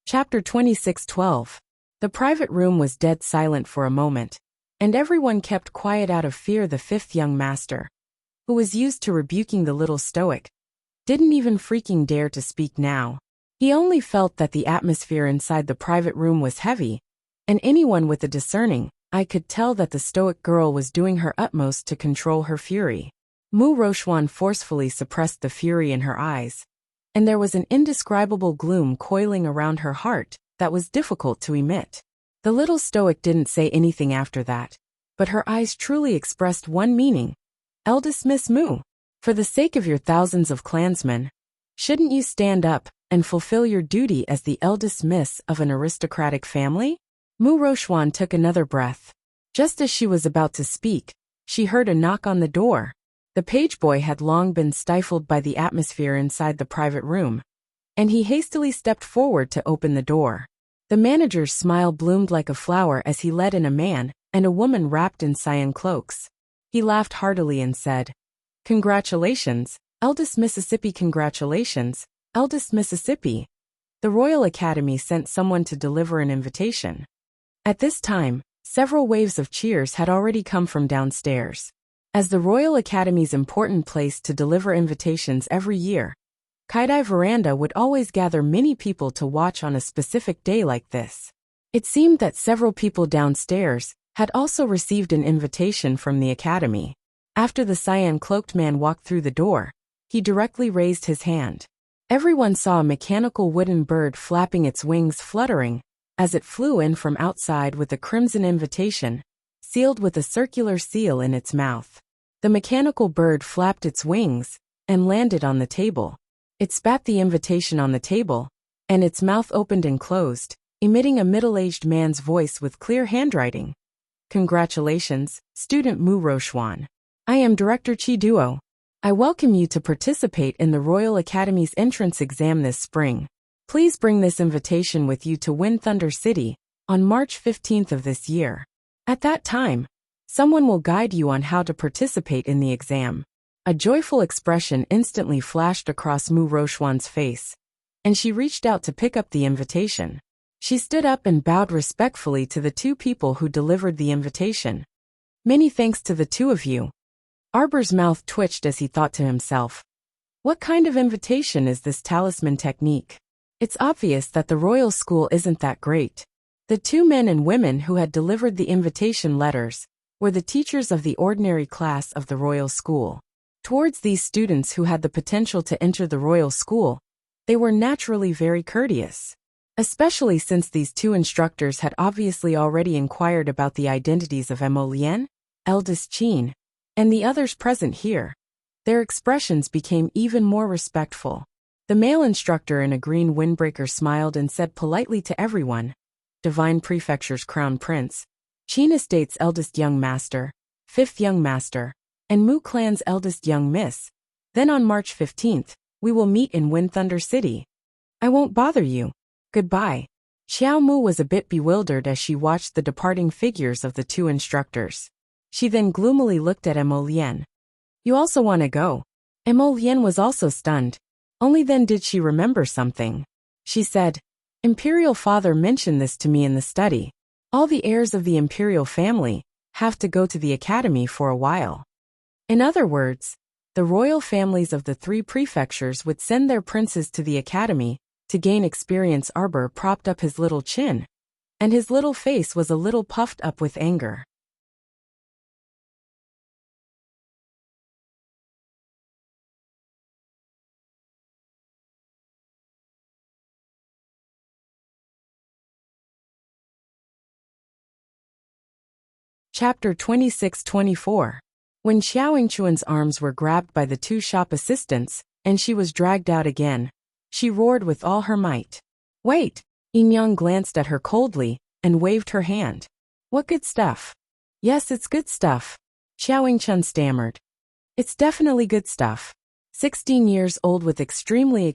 Chapter 26:12. The private room was dead silent for a moment, and everyone kept quiet out of fear. The fifth young master, who was used to rebuking the little stoic, didn't even freaking dare to speak now. He only felt that the atmosphere inside the private room was heavy, and anyone with a discerning eye could tell that the stoic girl was doing her utmost to control her fury. Mu Rochuan forcefully suppressed the fury in her eyes, and there was an indescribable gloom coiling around her heart that was difficult to emit. The little stoic didn't say anything after that, but her eyes truly expressed one meaning. Eldest Miss Mu, for the sake of your thousands of clansmen, shouldn't you stand up and fulfill your duty as the eldest miss of an aristocratic family? Mu Rochuan took another breath. Just as she was about to speak, she heard a knock on the door. The page boy had long been stifled by the atmosphere inside the private room, and he hastily stepped forward to open the door. The manager's smile bloomed like a flower as he led in a man and a woman wrapped in cyan cloaks. He laughed heartily and said, "Congratulations, eldest Mississippi, congratulations, eldest Mississippi." The Royal Academy sent someone to deliver an invitation. At this time, several waves of cheers had already come from downstairs. As the Royal Academy's important place to deliver invitations every year, Kaidai Veranda would always gather many people to watch on a specific day like this. It seemed that several people downstairs had also received an invitation from the Academy. After the cyan-cloaked man walked through the door, he directly raised his hand. Everyone saw a mechanical wooden bird flapping its wings, fluttering as it flew in from outside with a crimson invitation, sealed with a circular seal in its mouth. The mechanical bird flapped its wings and landed on the table. It spat the invitation on the table, and its mouth opened and closed, emitting a middle-aged man's voice with clear handwriting. "Congratulations, student Mu Rochuan. I am Director Chi Duo. I welcome you to participate in the Royal Academy's entrance exam this spring. Please bring this invitation with you to Wind Thunder City on March 15th of this year. At that time, someone will guide you on how to participate in the exam." A joyful expression instantly flashed across Mu Rochuan's face, and she reached out to pick up the invitation. She stood up and bowed respectfully to the two people who delivered the invitation. "Many thanks to the two of you." Arbor's mouth twitched as he thought to himself, what kind of invitation is this talisman technique? It's obvious that the royal school isn't that great. The two men and women who had delivered the invitation letters were the teachers of the ordinary class of the royal school. Towards these students who had the potential to enter the royal school, they were naturally very courteous. Especially since these two instructors had obviously already inquired about the identities of Mo Lian, eldest Qin, and the others present here. Their expressions became even more respectful. The male instructor in a green windbreaker smiled and said politely to everyone, "Divine Prefecture's Crown Prince, Qin Estate's eldest young master, fifth young master, and Mu Clan's eldest young miss. Then on March 15th, we will meet in Wind Thunder City. I won't bother you. Goodbye." Xiao Mu was a bit bewildered as she watched the departing figures of the two instructors. She then gloomily looked at Mo Lian. "You also want to go?" Mo Lian was also stunned. Only then did she remember something. She said, "Imperial father mentioned this to me in the study. All the heirs of the imperial family have to go to the academy for a while." In other words, the royal families of the three prefectures would send their princes to the academy to gain experience. Arbor propped up his little chin, and his little face was a little puffed up with anger. Chapter 26:24. When Xiao Yingchuan's arms were grabbed by the two shop assistants, and she was dragged out again, she roared with all her might. "Wait!" Yin glanced at her coldly and waved her hand. "What good stuff?" "Yes, it's good stuff," Xiao Yingchun stammered. "It's definitely good stuff. 16 years old with extremely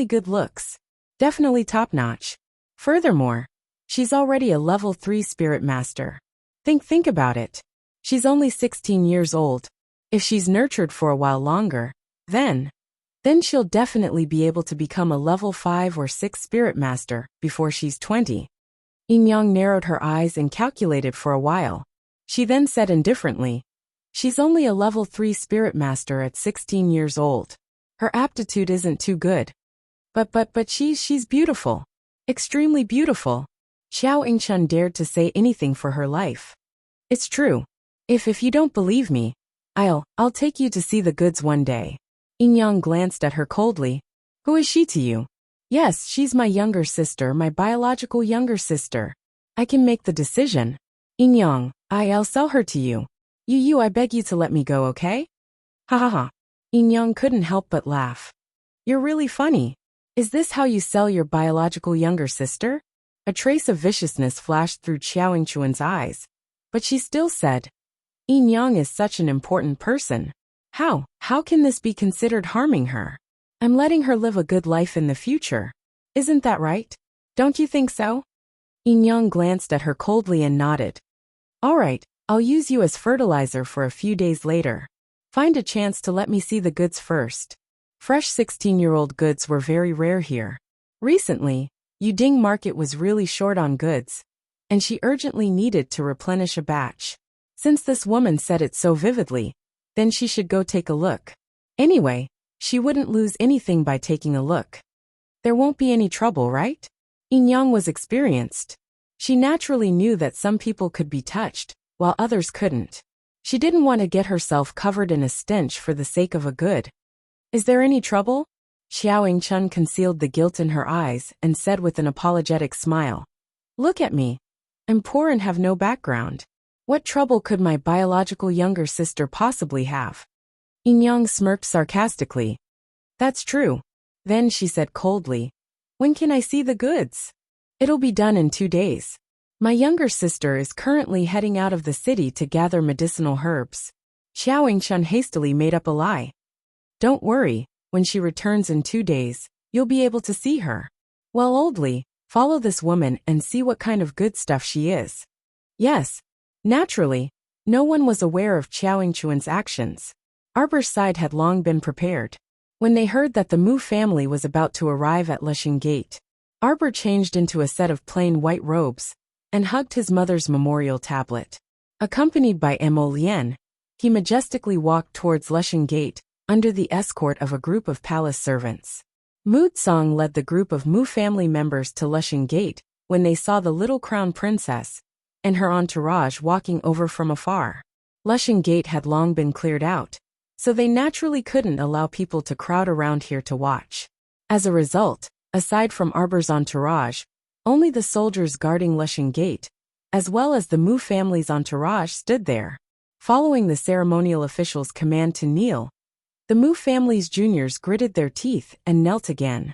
good looks. Definitely top-notch. Furthermore, she's already a level 3 spirit master. Think about it. She's only 16 years old. If she's nurtured for a while longer, then Then she'll definitely be able to become a level 5 or 6 spirit master before she's 20. Yin Yang narrowed her eyes and calculated for a while. She then said indifferently, "She's only a level 3 spirit master at 16 years old. Her aptitude isn't too good. But she's beautiful. Extremely beautiful." Xiao Yingchun dared to say anything for her life. "It's true. If you don't believe me, I'll take you to see the goods one day." Yin Yang glanced at her coldly. "Who is she to you?" "Yes, she's my younger sister, my biological younger sister. I can make the decision." "Yin Yang, I'll sell her to you. I beg you to let me go, okay?" "Ha ha ha." Yin Yang couldn't help but laugh. "You're really funny. Is this how you sell your biological younger sister?" A trace of viciousness flashed through Xiao Yingchuan's eyes, but she still said, "Yin Yang is such an important person. How can this be considered harming her? I'm letting her live a good life in the future. Isn't that right? Don't you think so?" Yin Yang glanced at her coldly and nodded. "All right, I'll use you as fertilizer for a few days later. Find a chance to let me see the goods first." Fresh 16-year-old goods were very rare here. Recently, Yuding Market was really short on goods, and she urgently needed to replenish a batch. Since this woman said it so vividly, then she should go take a look. Anyway, she wouldn't lose anything by taking a look. There won't be any trouble, right? Yin Yang was experienced. She naturally knew that some people could be touched, while others couldn't. She didn't want to get herself covered in a stench for the sake of a good. "Is there any trouble?" Xiao Yingchun concealed the guilt in her eyes and said with an apologetic smile, "Look at me. I'm poor and have no background. What trouble could my biological younger sister possibly have?" Yin Yang smirked sarcastically. "That's true." Then she said coldly, "When can I see the goods?" "It'll be done in 2 days. My younger sister is currently heading out of the city to gather medicinal herbs." Xiao Yingchun hastily made up a lie. "Don't worry, when she returns in 2 days, you'll be able to see her. Well, Oldly, follow this woman and see what kind of good stuff she is." Yes. Naturally, no one was aware of Xiao Yingchuan's actions. Arbor's side had long been prepared. When they heard that the Mu family was about to arrive at Lesheng Gate, Arbor changed into a set of plain white robes and hugged his mother's memorial tablet. Accompanied by Mo Lian, he majestically walked towards Lesheng Gate under the escort of a group of palace servants. Mu Tsang led the group of Mu family members to Lesheng Gate when they saw the little crown princess and her entourage walking over from afar. Lesheng Gate had long been cleared out, so they naturally couldn't allow people to crowd around here to watch. As a result, aside from Arbor's entourage, only the soldiers guarding Lesheng Gate, as well as the Mu family's entourage, stood there. Following the ceremonial official's command to kneel, the Mu family's juniors gritted their teeth and knelt again.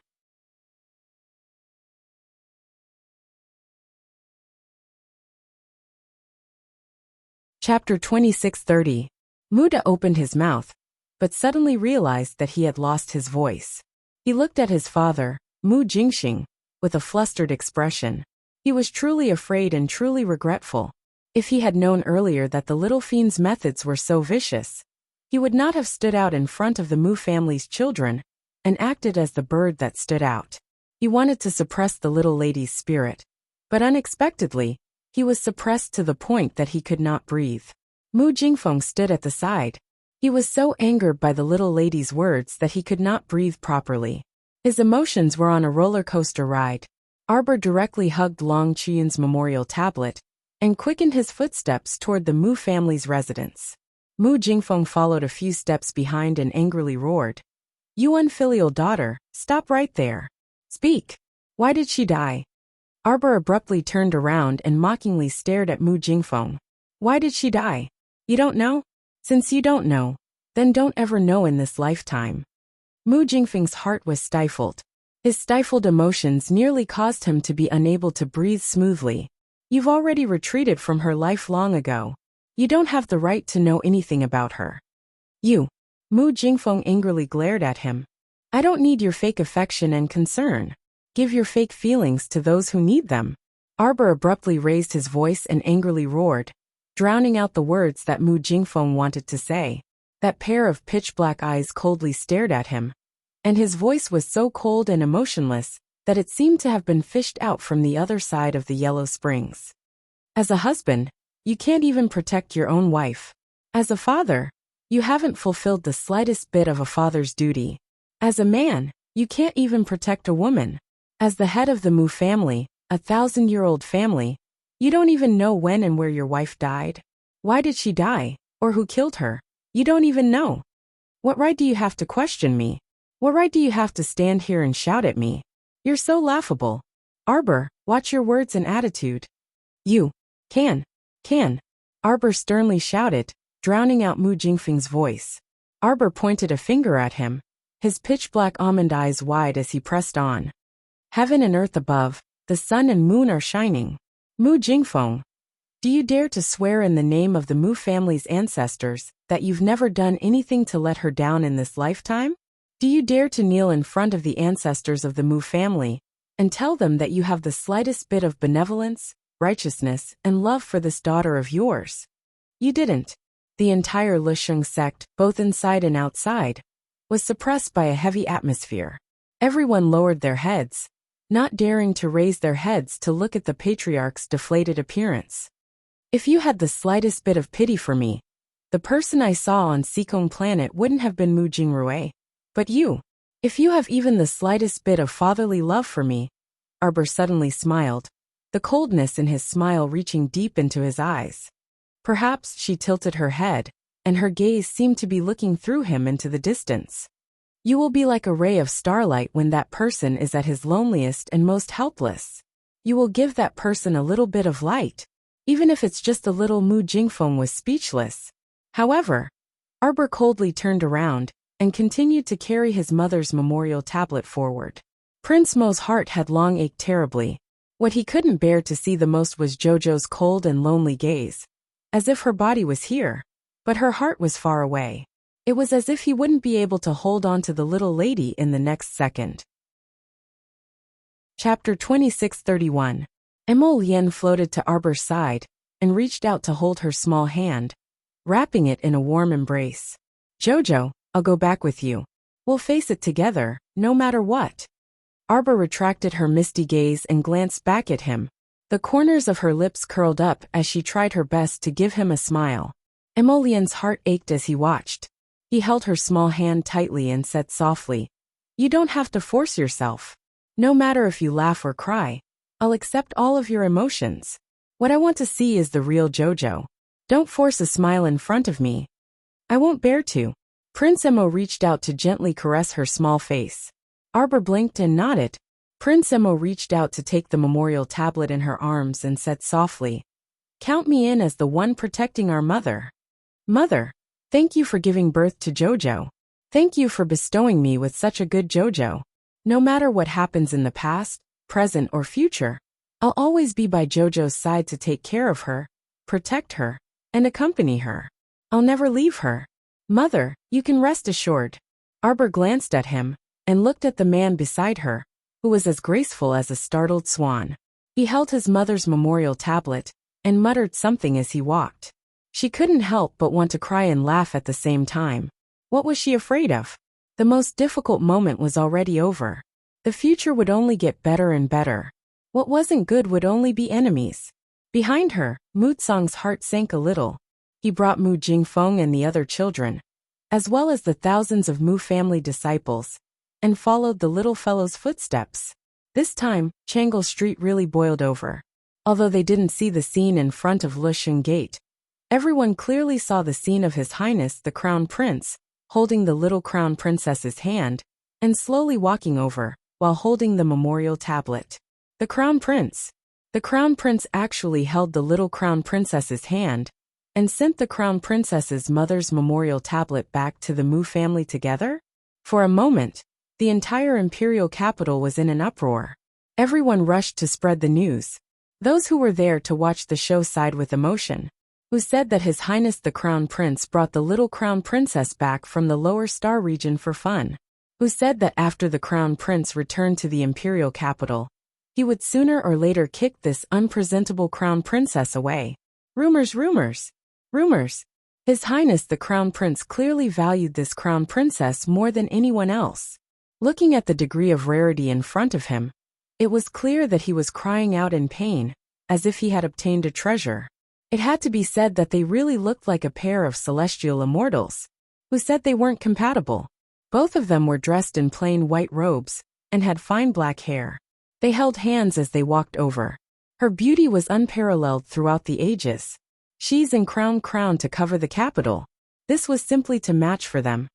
Chapter 2630. Muda opened his mouth, but suddenly realized that he had lost his voice. He looked at his father, Mu Jingxing, with a flustered expression. He was truly afraid and truly regretful. If he had known earlier that the little fiend's methods were so vicious, he would not have stood out in front of the Mu family's children and acted as the bird that stood out. He wanted to suppress the little lady's spirit, but unexpectedly, he was suppressed to the point that he could not breathe. Mu Jingfeng stood at the side. He was so angered by the little lady's words that he could not breathe properly. His emotions were on a roller coaster ride. Arbor directly hugged Long Chiyun's memorial tablet and quickened his footsteps toward the Mu family's residence. Mu Jingfeng followed a few steps behind and angrily roared, "You unfilial daughter, stop right there. Speak. Why did she die?" Arbor abruptly turned around and mockingly stared at Mu Jingfeng. "Why did she die? You don't know? Since you don't know, then don't ever know in this lifetime." Mu Jingfeng's heart was stifled. His stifled emotions nearly caused him to be unable to breathe smoothly. "You've already retreated from her life long ago. You don't have the right to know anything about her." "You." Mu Jingfeng angrily glared at him. "I don't need your fake affection and concern. Give your fake feelings to those who need them." Arbor abruptly raised his voice and angrily roared, drowning out the words that Mu Jingfeng wanted to say. That pair of pitch-black eyes coldly stared at him. and his voice was so cold and emotionless that it seemed to have been fished out from the other side of the Yellow Springs. As a husband, you can't even protect your own wife. As a father, you haven't fulfilled the slightest bit of a father's duty. As a man, you can't even protect a woman. As the head of the Mu family, a 1,000-year-old family, you don't even know when and where your wife died. Why did she die, or who killed her? You don't even know. What right do you have to question me? What right do you have to stand here and shout at me? You're so laughable. Arbor, watch your words and attitude. You can. Arbor sternly shouted, drowning out Mu Jingfeng's voice. Arbor pointed a finger at him, his pitch-black almond eyes wide as he pressed on. Heaven and earth above, the sun and moon are shining. Mu Jingfeng, do you dare to swear in the name of the Mu family's ancestors that you've never done anything to let her down in this lifetime? Do you dare to kneel in front of the ancestors of the Mu family and tell them that you have the slightest bit of benevolence, righteousness, and love for this daughter of yours? You didn't. The entire Lusheng sect, both inside and outside, was suppressed by a heavy atmosphere. Everyone lowered their heads, not daring to raise their heads to look at the patriarch's deflated appearance. If you had the slightest bit of pity for me, the person I saw on Sikong planet wouldn't have been Mu Jingrui. But you, if you have even the slightest bit of fatherly love for me, Arbor suddenly smiled, the coldness in his smile reaching deep into his eyes. Perhaps she tilted her head, and her gaze seemed to be looking through him into the distance. You will be like a ray of starlight when that person is at his loneliest and most helpless. You will give that person a little bit of light, even if it's just a little. Mu Jingfeng was speechless. However, Arbor coldly turned around and continued to carry his mother's memorial tablet forward. Prince Mo's heart had long ached terribly. What he couldn't bear to see the most was Jojo's cold and lonely gaze, as if her body was here, but her heart was far away. It was as if he wouldn't be able to hold on to the little lady in the next second. Chapter 2631. Emolian floated to Arbor's side and reached out to hold her small hand, wrapping it in a warm embrace. Jojo, I'll go back with you. We'll face it together, no matter what. Arbor retracted her misty gaze and glanced back at him. The corners of her lips curled up as she tried her best to give him a smile. Emolian's heart ached as he watched. He held her small hand tightly and said softly, "You don't have to force yourself. No matter if you laugh or cry, I'll accept all of your emotions. What I want to see is the real Jojo. Don't force a smile in front of me. I won't bear to." Prince Emo reached out to gently caress her small face. Arbor blinked and nodded. Prince Emo reached out to take the memorial tablet in her arms and said softly, "Count me in as the one protecting our mother. Mother, thank you for giving birth to Jojo. Thank you for bestowing me with such a good Jojo. No matter what happens in the past, present, or future, I'll always be by Jojo's side to take care of her, protect her, and accompany her. I'll never leave her. Mother, you can rest assured." Arbor glanced at him and looked at the man beside her, who was as graceful as a startled swan. He held his mother's memorial tablet and muttered something as he walked. She couldn't help but want to cry and laugh at the same time. What was she afraid of? The most difficult moment was already over. The future would only get better and better. What wasn't good would only be enemies. Behind her, Mu Tsang's heart sank a little. He brought Mu Jingfeng and the other children, as well as the thousands of Mu family disciples, and followed the little fellow's footsteps. This time, Changle Street really boiled over. Although they didn't see the scene in front of Lusheng Gate, everyone clearly saw the scene of His Highness the Crown Prince, holding the little Crown Princess's hand, and slowly walking over, while holding the memorial tablet. The Crown Prince. The Crown Prince actually held the little Crown Princess's hand, and sent the Crown Princess's mother's memorial tablet back to the Mu family together? For a moment, the entire imperial capital was in an uproar. Everyone rushed to spread the news. Those who were there to watch the show sighed with emotion. Who said that His Highness the Crown Prince brought the little Crown Princess back from the lower star region for fun. Who said that after the Crown Prince returned to the imperial capital, he would sooner or later kick this unpresentable Crown Princess away. Rumors. His Highness the Crown Prince clearly valued this Crown Princess more than anyone else. Looking at the degree of rarity in front of him, it was clear that he was crying out in pain, as if he had obtained a treasure. It had to be said that they really looked like a pair of celestial immortals. Who said they weren't compatible? Both of them were dressed in plain white robes, and had fine black hair. They held hands as they walked over. Her beauty was unparalleled throughout the ages. She's in crown to cover the capital. This was simply to match for them.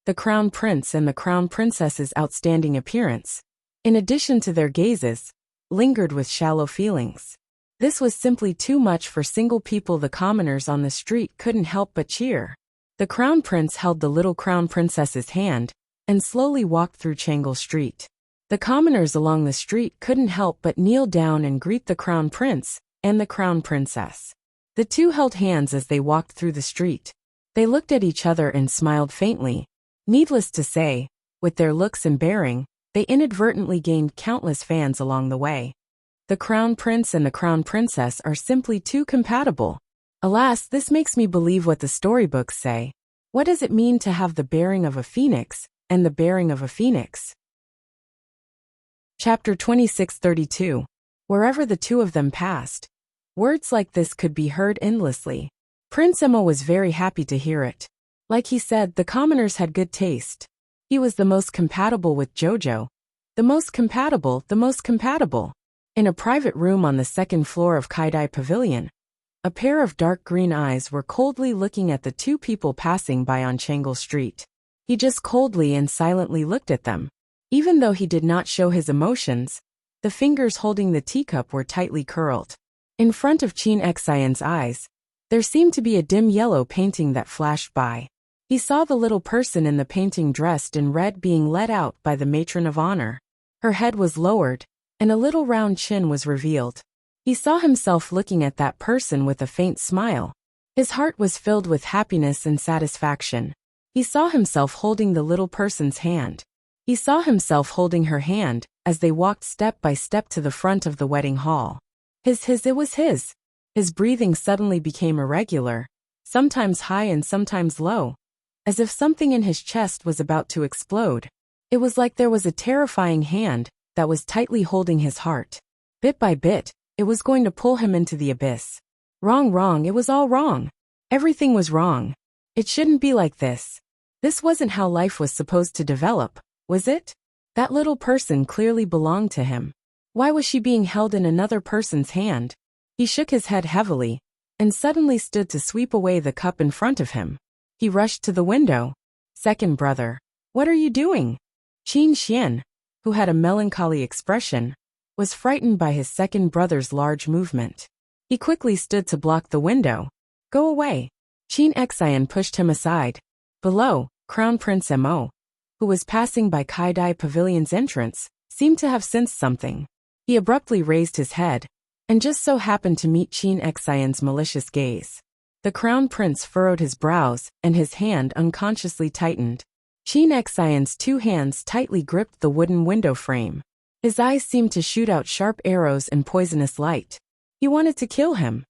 The crown prince and the crown princess's outstanding appearance, in addition to their gazes, lingered with shallow feelings. This was simply too much for single people. The commoners on the street couldn't help but cheer. The crown prince held the little crown princess's hand, and slowly walked through Changle Street. The commoners along the street couldn't help but kneel down and greet the crown prince and the crown princess. The two held hands as they walked through the street. They looked at each other and smiled faintly. Needless to say, with their looks and bearing, they inadvertently gained countless fans along the way. The crown prince and the crown princess are simply too compatible. Alas, this makes me believe what the storybooks say. What does it mean to have the bearing of a phoenix and the bearing of a phoenix? Chapter 2632. Wherever the two of them passed, words like this could be heard endlessly. Prince Emma was very happy to hear it. Like he said, the commoners had good taste. He was the most compatible with Jojo. The most compatible. In a private room on the second floor of Kaidai Pavilion, a pair of dark green eyes were coldly looking at the two people passing by on Changle Street. He just coldly and silently looked at them. Even though he did not show his emotions, the fingers holding the teacup were tightly curled. In front of Qin Xian's eyes, there seemed to be a dim yellow painting that flashed by. He saw the little person in the painting dressed in red being led out by the matron of honor. Her head was lowered, and a little round chin was revealed. He saw himself looking at that person with a faint smile. His heart was filled with happiness and satisfaction. He saw himself holding the little person's hand. He saw himself holding her hand as they walked step by step to the front of the wedding hall. It was his. His breathing suddenly became irregular, sometimes high and sometimes low, as if something in his chest was about to explode. It was like there was a terrifying hand that was tightly holding his heart. Bit by bit, it was going to pull him into the abyss. Wrong, it was all wrong. Everything was wrong. It shouldn't be like this. This wasn't how life was supposed to develop, was it? That little person clearly belonged to him. Why was she being held in another person's hand? He shook his head heavily, and suddenly stood to sweep away the cup in front of him. He rushed to the window. Second brother, what are you doing? Qin Xian, who had a melancholy expression, was frightened by his second brother's large movement. He quickly stood to block the window. Go away. Qin Xian pushed him aside. Below, Crown Prince Mo, who was passing by Kaidai Pavilion's entrance, seemed to have sensed something. He abruptly raised his head, and just so happened to meet Qin Xian's malicious gaze. The Crown Prince furrowed his brows, and his hand unconsciously tightened. Qin Xian's two hands tightly gripped the wooden window frame. His eyes seemed to shoot out sharp arrows and poisonous light. He wanted to kill him.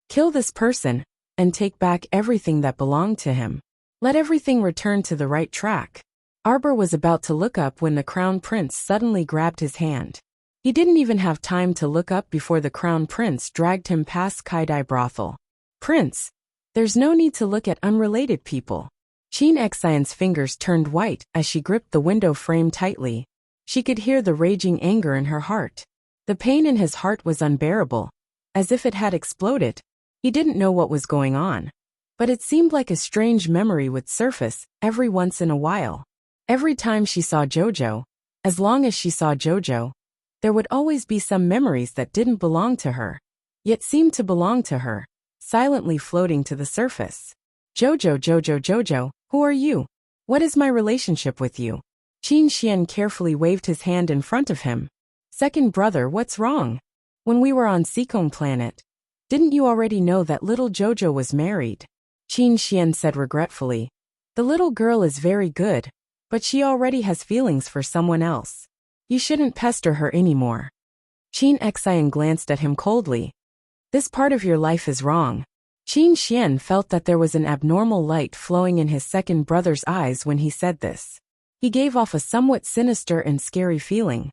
Kill this person, and take back everything that belonged to him. Let everything return to the right track. Arbor was about to look up when the Crown Prince suddenly grabbed his hand. He didn't even have time to look up before the Crown Prince dragged him past Kaidai Brothel. Prince, there's no need to look at unrelated people. Qin Xian's fingers turned white as she gripped the window frame tightly. She could hear the raging anger in her heart. The pain in his heart was unbearable, as if it had exploded. He didn't know what was going on, but it seemed like a strange memory would surface every once in a while. Every time she saw Jojo, as long as she saw Jojo, there would always be some memories that didn't belong to her, yet seemed to belong to her, silently floating to the surface. Jojo, who are you? What is my relationship with you? Qin Xian carefully waved his hand in front of him. Second brother, what's wrong? When we were on Seikong Planet, didn't you already know that little Jojo was married? Qin Xian said regretfully. The little girl is very good, but she already has feelings for someone else. You shouldn't pester her anymore. Qin Xian glanced at him coldly. This part of your life is wrong. Qin Xian felt that there was an abnormal light flowing in his second brother's eyes when he said this. He gave off a somewhat sinister and scary feeling.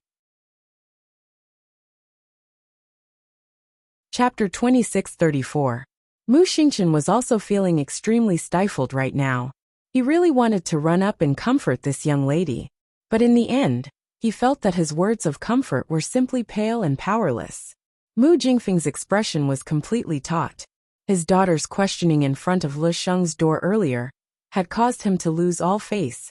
Chapter 2634. Mu Xingqian was also feeling extremely stifled right now. He really wanted to run up and comfort this young lady. But in the end, he felt that his words of comfort were simply pale and powerless. Mu Jingfeng's expression was completely taut. His daughter's questioning in front of Lu Sheng's door earlier had caused him to lose all face,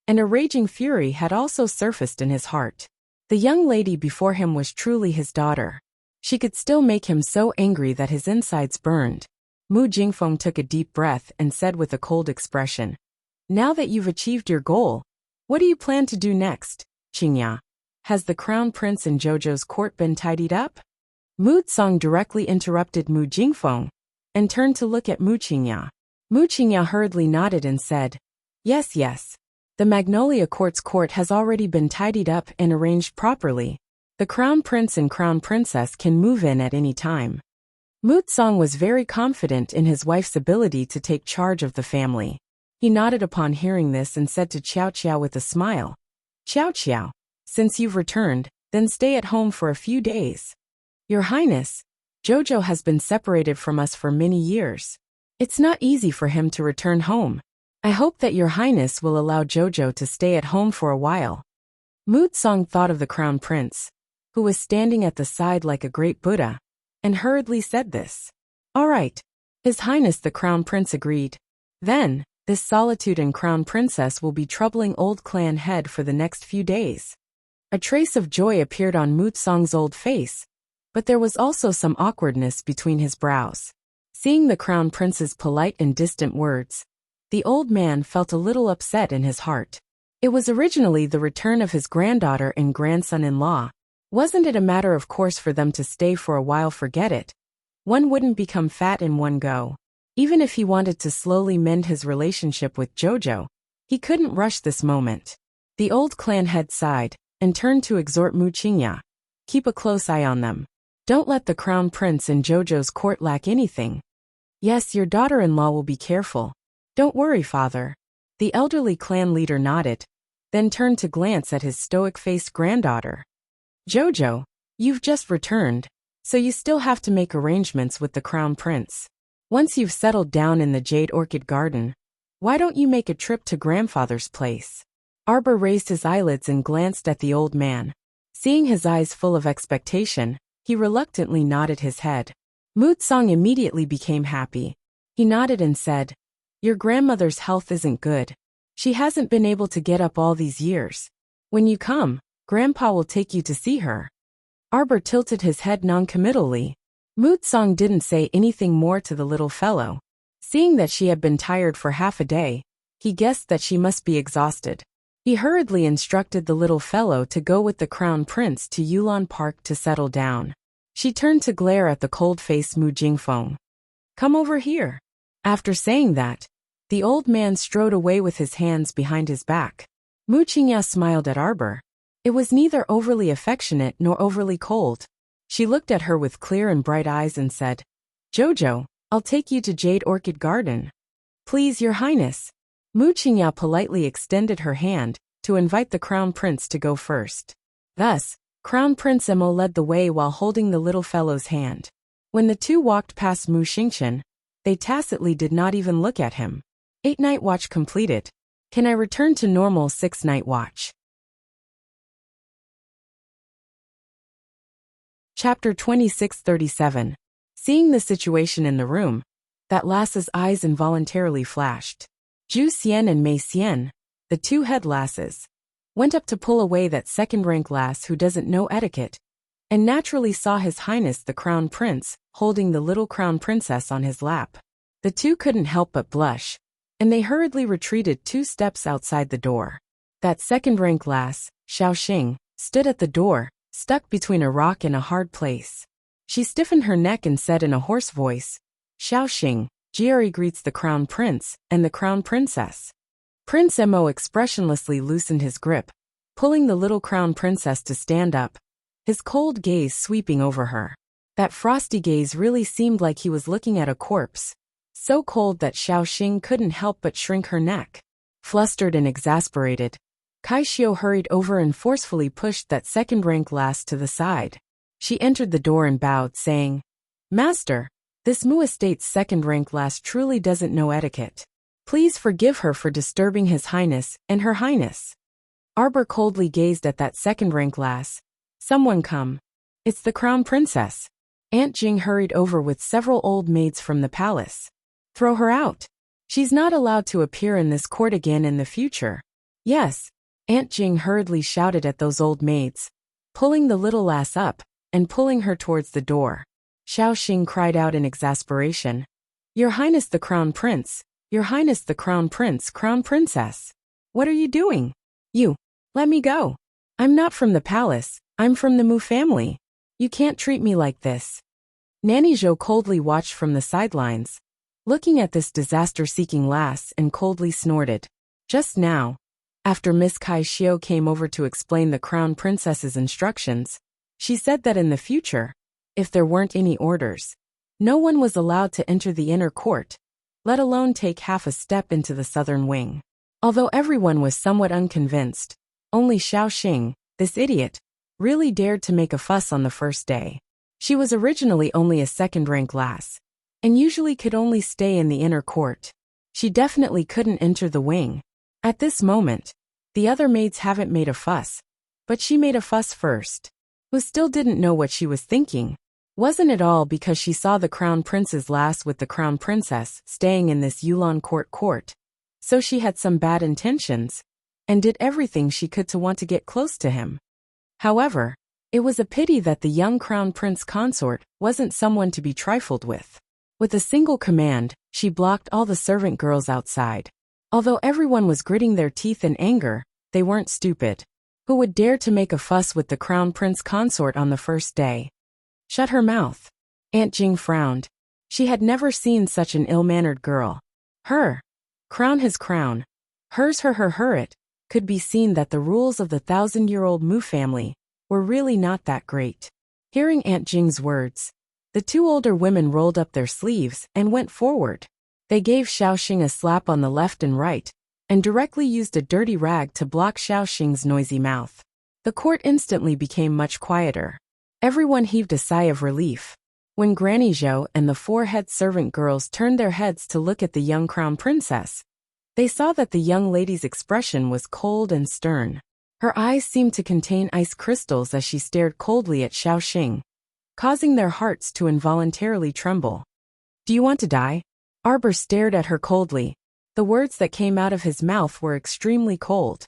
and a raging fury had also surfaced in his heart. The young lady before him was truly his daughter. She could still make him so angry that his insides burned. Mu Jingfeng took a deep breath and said with a cold expression, "Now that you've achieved your goal, what do you plan to do next, Qingya? Has the crown prince in Zhouzhou's court been tidied up?" Mu Tsang directly interrupted Mu Jingfeng and turned to look at Mu Qingya. Mu Qingya hurriedly nodded and said, Yes. The Magnolia Court's court has already been tidied up and arranged properly. The crown prince and crown princess can move in at any time." Mu Tsang was very confident in his wife's ability to take charge of the family. He nodded upon hearing this and said to Qiao Qiao with a smile, "Qiao, since you've returned, then stay at home for a few days. Your Highness, Zhouzhou has been separated from us for many years. It's not easy for him to return home. I hope that your Highness will allow Zhouzhou to stay at home for a while." Mu Tsang thought of the crown prince, who was standing at the side like a great Buddha, and hurriedly said this. "All right, His Highness the Crown Prince agreed. Then, this solitude and crown princess will be troubling old clan head for the next few days." A trace of joy appeared on Mu Tsang's old face, but there was also some awkwardness between his brows. Seeing the crown prince's polite and distant words, the old man felt a little upset in his heart. It was originally the return of his granddaughter and grandson-in-law. Wasn't it a matter of course for them to stay for a while? Forget it. One wouldn't become fat in one go. Even if he wanted to slowly mend his relationship with Zhouzhou, he couldn't rush this moment. The old clan head sighed and turned to exhort Mu Qingya. "Keep a close eye on them. Don't let the crown prince in Zhouzhou's court lack anything." "Yes, your daughter-in-law will be careful. Don't worry, father." The elderly clan leader nodded, then turned to glance at his stoic-faced granddaughter. "Zhouzhou, you've just returned, so you still have to make arrangements with the crown prince. Once you've settled down in the Jade Orchid Garden, why don't you make a trip to grandfather's place?" Arbor raised his eyelids and glanced at the old man. Seeing his eyes full of expectation, he reluctantly nodded his head. Mu Tsang immediately became happy. He nodded and said, "Your grandmother's health isn't good. She hasn't been able to get up all these years. When you come, Grandpa will take you to see her." Arbor tilted his head noncommittally. Mu Tsang didn't say anything more to the little fellow. Seeing that she had been tired for half a day, he guessed that she must be exhausted. He hurriedly instructed the little fellow to go with the crown prince to Yulon Park to settle down. She turned to glare at the cold-faced Mu Jingfeng. "Come over here." After saying that, the old man strode away with his hands behind his back. Mu Qingya smiled at Arbor. It was neither overly affectionate nor overly cold. She looked at her with clear and bright eyes and said, "Zhouzhou, I'll take you to Jade Orchid Garden." "Please, your highness." Mu Qingya politely extended her hand to invite the crown prince to go first. Thus, Crown Prince Emo led the way while holding the little fellow's hand. When the two walked past Mu Xingqian, they tacitly did not even look at him. 8-night watch completed. Can I return to normal 6-night watch? Chapter 2637. Seeing the situation in the room, that lass's eyes involuntarily flashed. Zhu Xian and Mei Xian, the two head lasses, went up to pull away that second-rank lass who doesn't know etiquette, and naturally saw His Highness the Crown Prince holding the little crown princess on his lap. The two couldn't help but blush, and they hurriedly retreated 2 steps outside the door. That second-rank lass, Xiaoxing, stood at the door, stuck between a rock and a hard place. She stiffened her neck and said in a hoarse voice, "Xiaoxing, Jieri greets the Crown Prince and the Crown Princess." Prince Emo expressionlessly loosened his grip, pulling the little Crown Princess to stand up, his cold gaze sweeping over her. That frosty gaze really seemed like he was looking at a corpse, so cold that Xiaoxing couldn't help but shrink her neck. Flustered and exasperated, Kai Xiu hurried over and forcefully pushed that second-rank lass to the side. She entered the door and bowed, saying, "Master, this Mu Estate's second-rank lass truly doesn't know etiquette. Please forgive her for disturbing His Highness and Her Highness." Arbor coldly gazed at that second-rank lass. "Someone come. It's the Crown Princess." Aunt Jing hurried over with several old maids from the palace. "Throw her out. She's not allowed to appear in this court again in the future." "Yes," Aunt Jing hurriedly shouted at those old maids, pulling the little lass up and pulling her towards the door. Xiao Xing cried out in exasperation, "Your Highness the Crown Prince! Your Highness the Crown Prince, Crown Princess! What are you doing? You! Let me go! I'm not from the palace, I'm from the Mu family. You can't treat me like this." Nanny Zhou coldly watched from the sidelines, looking at this disaster-seeking lass, and coldly snorted. Just now, after Miss Kai Xiu came over to explain the Crown Princess's instructions, she said that in the future, if there weren't any orders, no one was allowed to enter the inner court, let alone take half a step into the southern wing. Although everyone was somewhat unconvinced, only Xiao Xing, this idiot, really dared to make a fuss on the first day. She was originally only a second-rank lass, and usually could only stay in the inner court. She definitely couldn't enter the wing. At this moment, the other maids haven't made a fuss, but she made a fuss first. Who still didn't know what she was thinking. Wasn't it all because she saw the Crown Prince's lass with the Crown Princess staying in this Yulan court, so she had some bad intentions, and did everything she could to want to get close to him. However, it was a pity that the young Crown Prince Consort wasn't someone to be trifled with. With a single command, she blocked all the servant girls outside. Although everyone was gritting their teeth in anger, they weren't stupid. Who would dare to make a fuss with the Crown Prince Consort on the first day? Shut her mouth. Aunt Jing frowned. She had never seen such an ill-mannered girl. Her crown, his crown, hers, her it could be seen that the rules of the 1,000-year-old Mu family were really not that great. Hearing Aunt Jing's words, the two older women rolled up their sleeves and went forward. They gave Xiao Xing a slap on the left and right, and directly used a dirty rag to block Xiao Xing's noisy mouth. The court instantly became much quieter. Everyone heaved a sigh of relief. When Granny Zhou and the four head servant girls turned their heads to look at the young Crown Princess, they saw that the young lady's expression was cold and stern. Her eyes seemed to contain ice crystals as she stared coldly at Xiao Xing, causing their hearts to involuntarily tremble. "Do you want to die?" Arbor stared at her coldly. The words that came out of his mouth were extremely cold.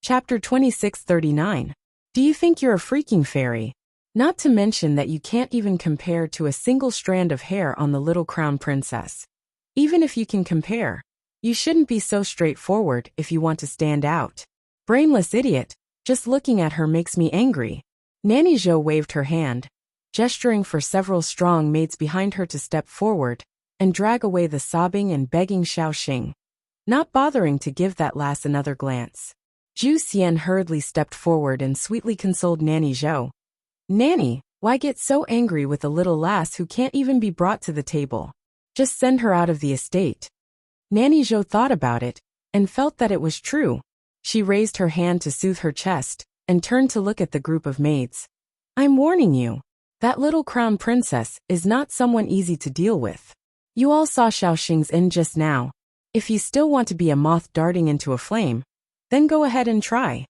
Chapter 2639. Do you think you're a freaking fairy? Not to mention that you can't even compare to a single strand of hair on the little Crown Princess. Even if you can compare, you shouldn't be so straightforward if you want to stand out. Brainless idiot, just looking at her makes me angry. Nanny Zhou waved her hand, gesturing for several strong maids behind her to step forward and drag away the sobbing and begging Xiao Xing, not bothering to give that lass another glance. Zhu Xian hurriedly stepped forward and sweetly consoled Nanny Zhou. "Nanny, why get so angry with a little lass who can't even be brought to the table? Just send her out of the estate." Nanny Zhou thought about it and felt that it was true. She raised her hand to soothe her chest and turned to look at the group of maids. "I'm warning you. That little Crown Princess is not someone easy to deal with. You all saw Xiao Xing's end just now. If you still want to be a moth darting into a flame, then go ahead and try.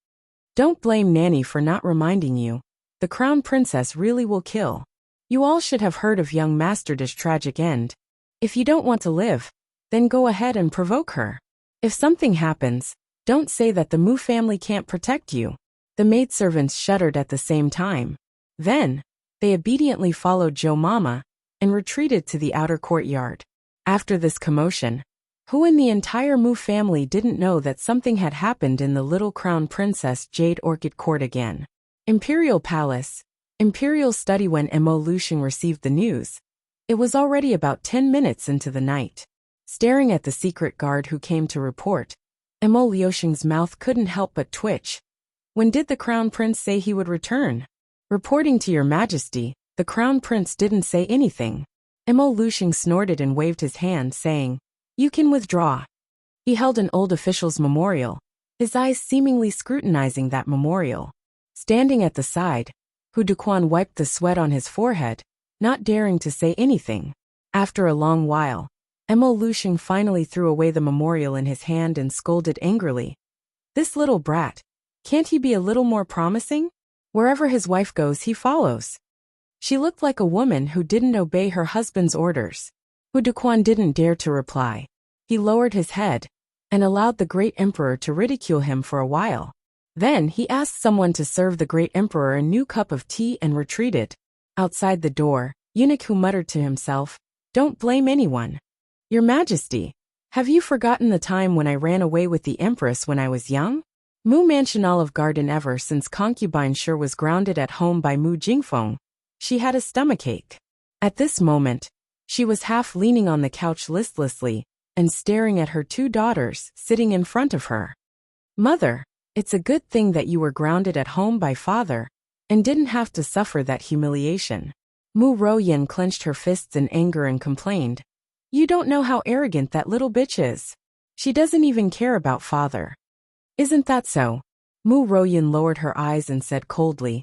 Don't blame Nanny for not reminding you. The Crown Princess really will kill. You all should have heard of young Master Da's tragic end. If you don't want to live, then go ahead and provoke her. If something happens, don't say that the Mu family can't protect you." The maidservants shuddered at the same time. Then, they obediently followed Zhou Mama and retreated to the outer courtyard. After this commotion, who in the entire Mu family didn't know that something had happened in the little Crown Princess Jade Orchid Court again? Imperial Palace, Imperial Study. When Mo Luxing received the news, it was already about 10 minutes into the night. Staring at the secret guard who came to report, Mo Luxing's mouth couldn't help but twitch. When did the Crown Prince say he would return? "Reporting to your Majesty," the Crown Prince didn't say anything. Mo Luxing snorted and waved his hand, saying, "You can withdraw." He held an old official's memorial, his eyes seemingly scrutinizing that memorial. Standing at the side, Hu Duquan wiped the sweat on his forehead, not daring to say anything. After a long while, Emo Lushing finally threw away the memorial in his hand and scolded angrily. This little brat. Can't he be a little more promising? Wherever his wife goes, he follows. She looked like a woman who didn't obey her husband's orders. Hu Duquan didn't dare to reply. He lowered his head and allowed the great emperor to ridicule him for a while. Then he asked someone to serve the great emperor a new cup of tea and retreated. Outside the door, eunuch Hu muttered to himself, "Don't blame anyone. Your Majesty, have you forgotten the time when I ran away with the Empress when I was young? Mu Mansion Olive Garden. Ever since concubine Shi was grounded at home by Mu Jingfeng, she had a stomachache. At this moment, she was half leaning on the couch listlessly and staring at her two daughters sitting in front of her. Mother, it's a good thing that you were grounded at home by father and didn't have to suffer that humiliation." Mu Royan clenched her fists in anger and complained, "You don't know how arrogant that little bitch is. She doesn't even care about father." "Isn't that so?" Mu Royan lowered her eyes and said coldly,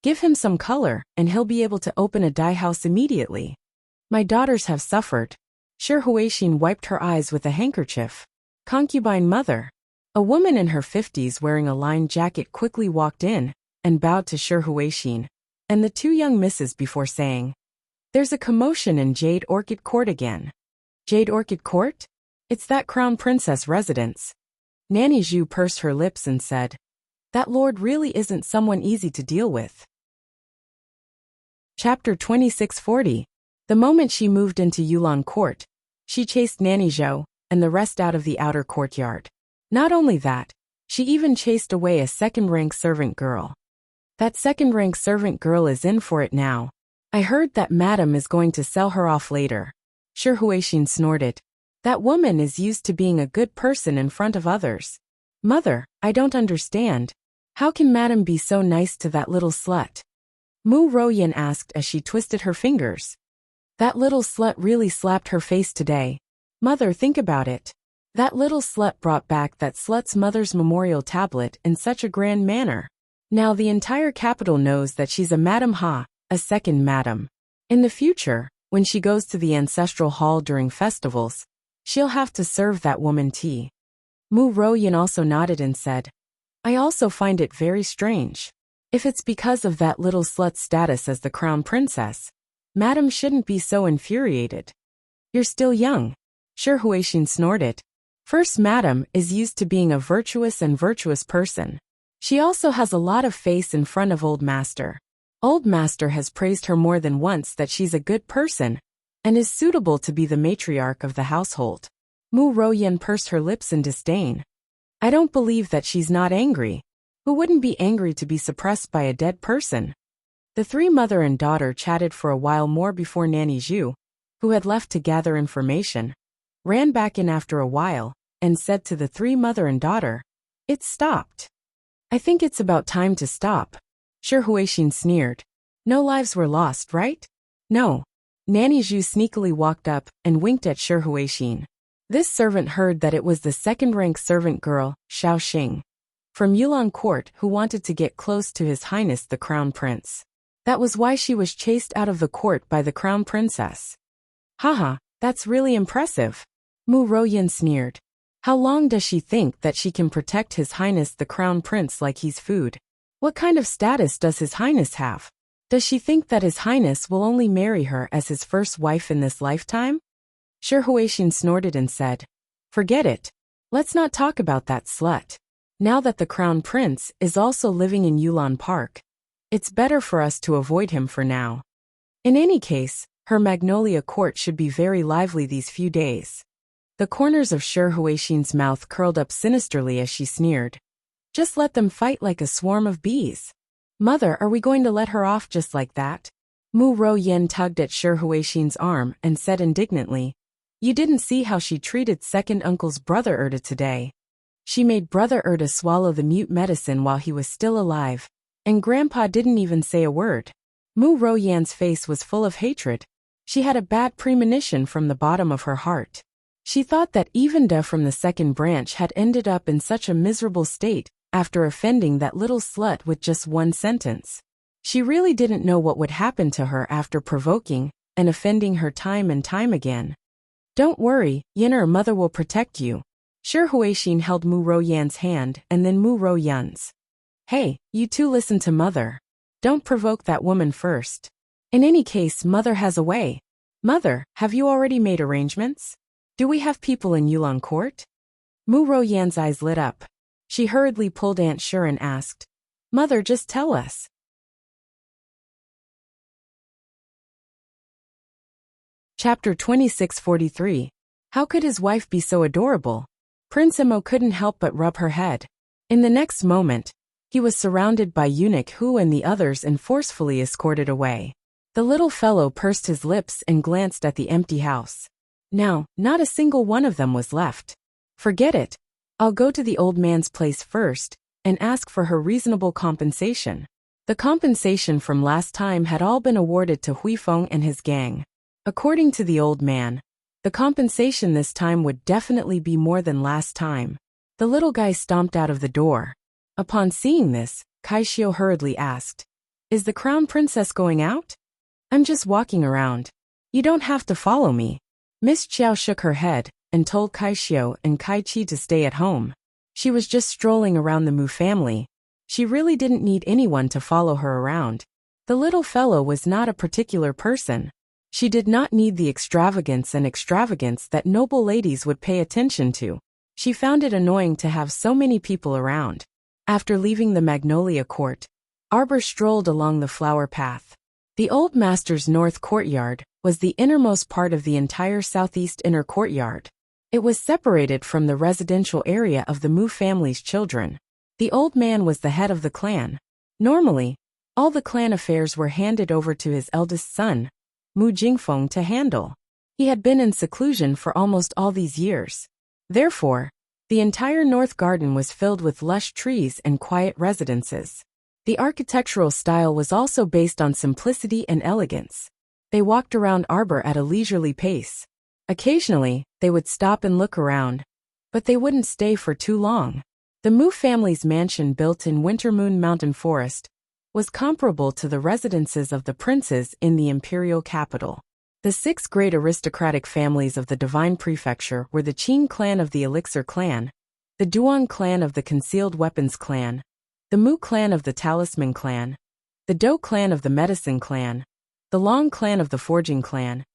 "Give him some color, and he'll be able to open a dye house immediately. My daughters have suffered." Shi Huixin wiped her eyes with a handkerchief. Concubine mother. A woman in her 50s wearing a lined jacket quickly walked in and bowed to Shi Huixin and the two young misses before saying, "There's a commotion in Jade Orchid Court again." Jade Orchid Court? It's that crown princess residence. Nanny Zhu pursed her lips and said, "That lord really isn't someone easy to deal with." Chapter 2640. The moment she moved into Yulan Court, she chased Nanny Zhou and the rest out of the outer courtyard. Not only that, she even chased away a second-rank servant girl. That second-rank servant girl is in for it now. I heard that madam is going to sell her off later. Shi Huixin snorted. That woman is used to being a good person in front of others. Mother, I don't understand. How can madam be so nice to that little slut? Mu Royan asked as she twisted her fingers. That little slut really slapped her face today. Mother, think about it. That little slut brought back that slut's mother's memorial tablet in such a grand manner. Now the entire capital knows that she's a Madam Ha, a second madam. In the future, when she goes to the ancestral hall during festivals, she'll have to serve that woman tea. Mu Royan also nodded and said, I also find it very strange. If it's because of that little slut's status as the crown princess, madam shouldn't be so infuriated. You're still young. Shi Huixin snorted. First madam is used to being a virtuous person. She also has a lot of face in front of old master. Old master has praised her more than once that she's a good person and is suitable to be the matriarch of the household. Mu Royan pursed her lips in disdain. I don't believe that she's not angry. Who wouldn't be angry to be suppressed by a dead person? The three mother and daughter chatted for a while more before Nanny Zhu, who had left to gather information, ran back in after a while and said to the three mother and daughter, It's stopped. I think it's about time to stop. Shi Huixin sneered. No lives were lost, right? No. Nanny Zhu sneakily walked up and winked at Shi Huixin. This servant heard that it was the second-rank servant girl, Xiao Xing, from Yulan Court who wanted to get close to His Highness the Crown Prince. That was why she was chased out of the court by the Crown Princess. Haha, that's really impressive. Mu Royan sneered. How long does she think that she can protect His Highness the Crown Prince like he's food? What kind of status does His Highness have? Does she think that His Highness will only marry her as his first wife in this lifetime? Shi Huixin snorted and said, Forget it. Let's not talk about that slut. Now that the Crown Prince is also living in Yulan Park, it's better for us to avoid him for now. In any case, her Magnolia Court should be very lively these few days. The corners of Shi Huixin's mouth curled up sinisterly as she sneered. Just let them fight like a swarm of bees. Mother, are we going to let her off just like that? Mu Royan tugged at Shi Huixin's arm and said indignantly, You didn't see how she treated second uncle's brother Erda today. She made brother Erda swallow the mute medicine while he was still alive, and Grandpa didn't even say a word. Mu Royan's face was full of hatred. She had a bad premonition from the bottom of her heart. She thought that even Da from the second branch had ended up in such a miserable state after offending that little slut with just one sentence. She really didn't know what would happen to her after provoking and offending her time and time again. Don't worry, Yin'er mother will protect you. Shi Huixin held Mu Royan's hand and then Mu Royan's. Hey, you two listen to mother. Don't provoke that woman first. In any case, mother has a way. Mother, have you already made arrangements? Do we have people in Yulong Court? Mu Royan's eyes lit up. She hurriedly pulled Aunt Shi and asked, Mother, just tell us. Chapter 2643. How could his wife be so adorable? Prince Imo couldn't help but rub her head. In the next moment, he was surrounded by eunuch Hu and the others and forcefully escorted away. The little fellow pursed his lips and glanced at the empty house. Now, not a single one of them was left. Forget it. I'll go to the old man's place first and ask for her reasonable compensation. The compensation from last time had all been awarded to Huifeng and his gang. According to the old man, the compensation this time would definitely be more than last time. The little guy stomped out of the door. Upon seeing this, Kaixio hurriedly asked, Is the crown princess going out? I'm just walking around. You don't have to follow me. Miss Qiao shook her head and told Kaixio and Kaichi to stay at home. She was just strolling around the Mu family. She really didn't need anyone to follow her around. The little fellow was not a particular person. She did not need the extravagance that noble ladies would pay attention to. She found it annoying to have so many people around. After leaving the Magnolia Court, Arbor strolled along the flower path. The old master's north courtyard was the innermost part of the entire southeast inner courtyard. It was separated from the residential area of the Mu family's children. The old man was the head of the clan. Normally, all the clan affairs were handed over to his eldest son, Mu Jingfeng, to handle. He had been in seclusion for almost all these years. Therefore, the entire north garden was filled with lush trees and quiet residences. The architectural style was also based on simplicity and elegance. They walked around Arbor at a leisurely pace. Occasionally, they would stop and look around, but they wouldn't stay for too long. The Mu family's mansion built in Wintermoon Mountain Forest was comparable to the residences of the princes in the imperial capital. The 6 great aristocratic families of the Divine Prefecture were the Qin clan of the Elixir clan, the Duan clan of the Concealed Weapons clan, the Mu clan of the Talisman clan, the Dou clan of the Medicine clan, the Long clan of the Forging clan,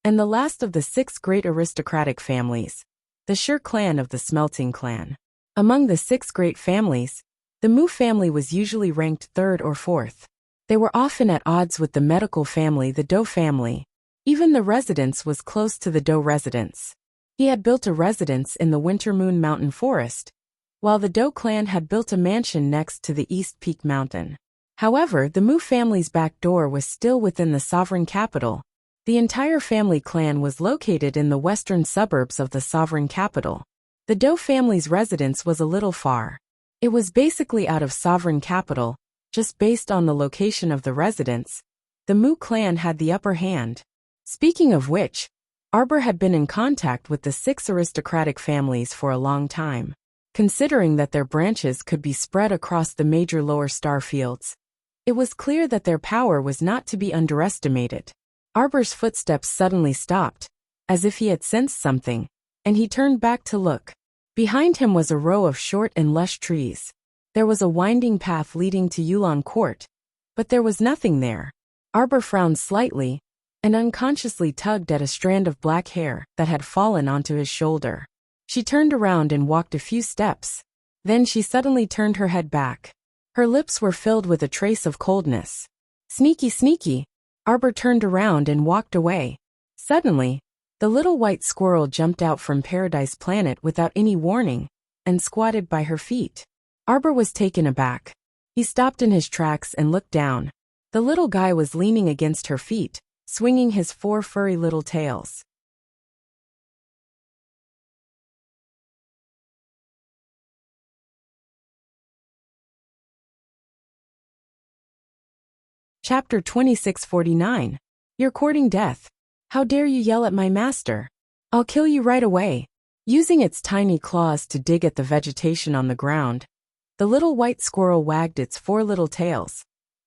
and the last of the 6 great aristocratic families, the Shi clan of the Smelting clan. Among the 6 great families, the Mu family was usually ranked 3rd or 4th. They were often at odds with the medical family, the Dou family. Even the residence was close to the Dou residence. He had built a residence in the Wintermoon Mountain Forest, while the Dou clan had built a mansion next to the East Peak Mountain. However, the Mu family's back door was still within the sovereign capital. The entire family clan was located in the western suburbs of the sovereign capital. The Dou family's residence was a little far. It was basically out of sovereign capital, just based on the location of the residence. The Mu clan had the upper hand. Speaking of which, Arbor had been in contact with the 6 aristocratic families for a long time. Considering that their branches could be spread across the major lower star fields, it was clear that their power was not to be underestimated. Arbor's footsteps suddenly stopped, as if he had sensed something, and he turned back to look. Behind him was a row of short and lush trees. There was a winding path leading to Yulong Court, but there was nothing there. Arbor frowned slightly and unconsciously tugged at a strand of black hair that had fallen onto his shoulder. She turned around and walked a few steps. Then she suddenly turned her head back. Her lips were filled with a trace of coldness. Sneaky, sneaky. Arbor turned around and walked away. Suddenly, the little white squirrel jumped out from Paradise Planet without any warning and squatted by her feet. Arbor was taken aback. He stopped in his tracks and looked down. The little guy was leaning against her feet, swinging his 4 furry little tails. Chapter 2649. You're courting death. How dare you yell at my master? I'll kill you right away. Using its tiny claws to dig at the vegetation on the ground, the little white squirrel wagged its four little tails,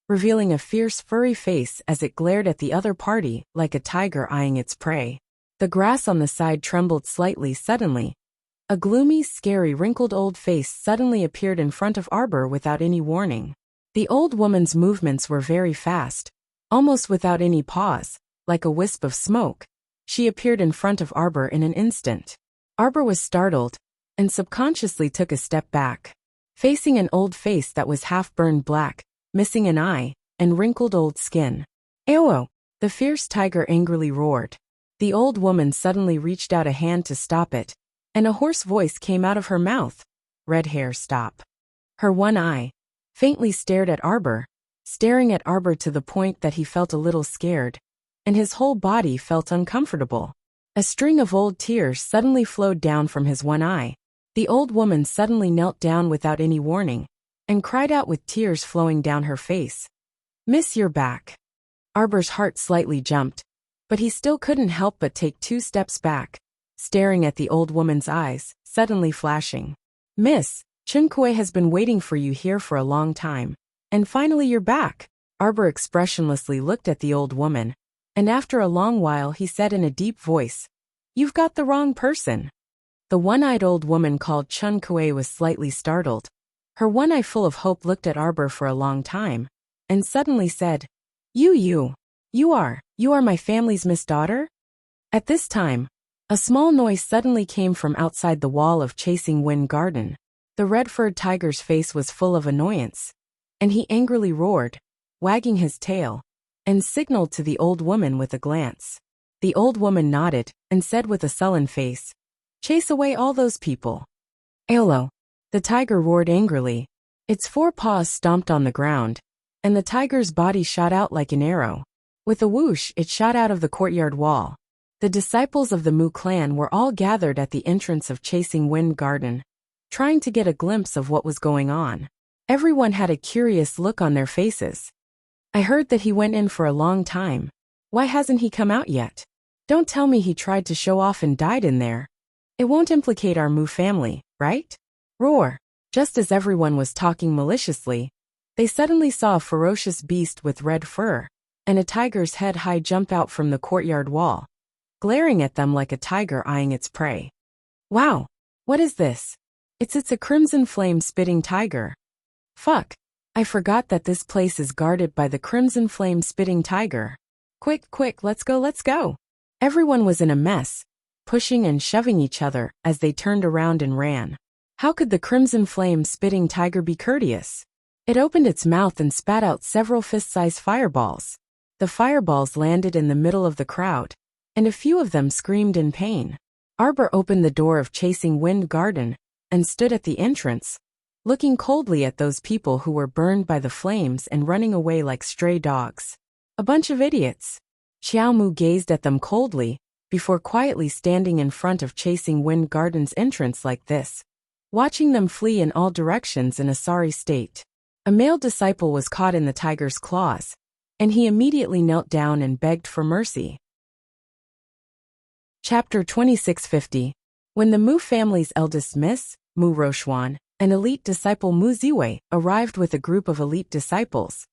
revealing a fierce furry face as it glared at the other party like a tiger eyeing its prey. The grass on the side trembled slightly suddenly. A gloomy, scary, wrinkled old face suddenly appeared in front of Arbor without any warning. The old woman's movements were very fast, almost without any pause, like a wisp of smoke. She appeared in front of Arbor in an instant. Arbor was startled, and subconsciously took a step back, facing an old face that was half-burned black, missing an eye, and wrinkled old skin. "Ew!" the fierce tiger angrily roared. The old woman suddenly reached out a hand to stop it, and a hoarse voice came out of her mouth. "Red hair, stop." Her one eye faintly stared at Arbor, staring at Arbor to the point that he felt a little scared, and his whole body felt uncomfortable. A string of old tears suddenly flowed down from his one eye. The old woman suddenly knelt down without any warning, and cried out with tears flowing down her face. "Miss, you're back." Arbor's heart slightly jumped, but he still couldn't help but take 2 steps back, staring at the old woman's eyes, suddenly flashing. "Miss, Chunkue has been waiting for you here for a long time. And finally you're back." Arbor expressionlessly looked at the old woman, and after a long while he said in a deep voice, "You've got the wrong person." The one-eyed old woman called Chunkue was slightly startled. Her one eye full of hope looked at Arbor for a long time, and suddenly said, You are my family's Miss Daughter?" At this time, a small noise suddenly came from outside the wall of Chasing Wind Garden. The red-furred tiger's face was full of annoyance, and he angrily roared, wagging his tail, and signaled to the old woman with a glance. The old woman nodded and said with a sullen face, "Chase away all those people." "Alo!" the tiger roared angrily. Its 4 paws stomped on the ground, and the tiger's body shot out like an arrow. With a whoosh, it shot out of the courtyard wall. The disciples of the Mu clan were all gathered at the entrance of Chasing Wind Garden, trying to get a glimpse of what was going on. Everyone had a curious look on their faces. "I heard that he went in for a long time. Why hasn't he come out yet? Don't tell me he tried to show off and died in there. It won't implicate our Mu family, right?" Roar. Just as everyone was talking maliciously, they suddenly saw a ferocious beast with red fur and a tiger's head high jump out from the courtyard wall, glaring at them like a tiger eyeing its prey. "Wow! What is this? It's a crimson flame spitting tiger. Fuck! I forgot that this place is guarded by the crimson flame spitting tiger. Quick, let's go." Everyone was in a mess, pushing and shoving each other as they turned around and ran. How could the crimson flame spitting tiger be courteous? It opened its mouth and spat out several fist-sized fireballs. The fireballs landed in the middle of the crowd, and a few of them screamed in pain. Arbor opened the door of Chasing Wind Garden and stood at the entrance, looking coldly at those people who were burned by the flames and running away like stray dogs. A bunch of idiots. Xiao Mu gazed at them coldly, before quietly standing in front of Chasing Wind Garden's entrance like this, watching them flee in all directions in a sorry state. A male disciple was caught in the tiger's claws, and he immediately knelt down and begged for mercy. Chapter 2650. When the Mu family's eldest Miss, Mu Rochuan, and elite disciple Mu Ziwei arrived with a group of elite disciples,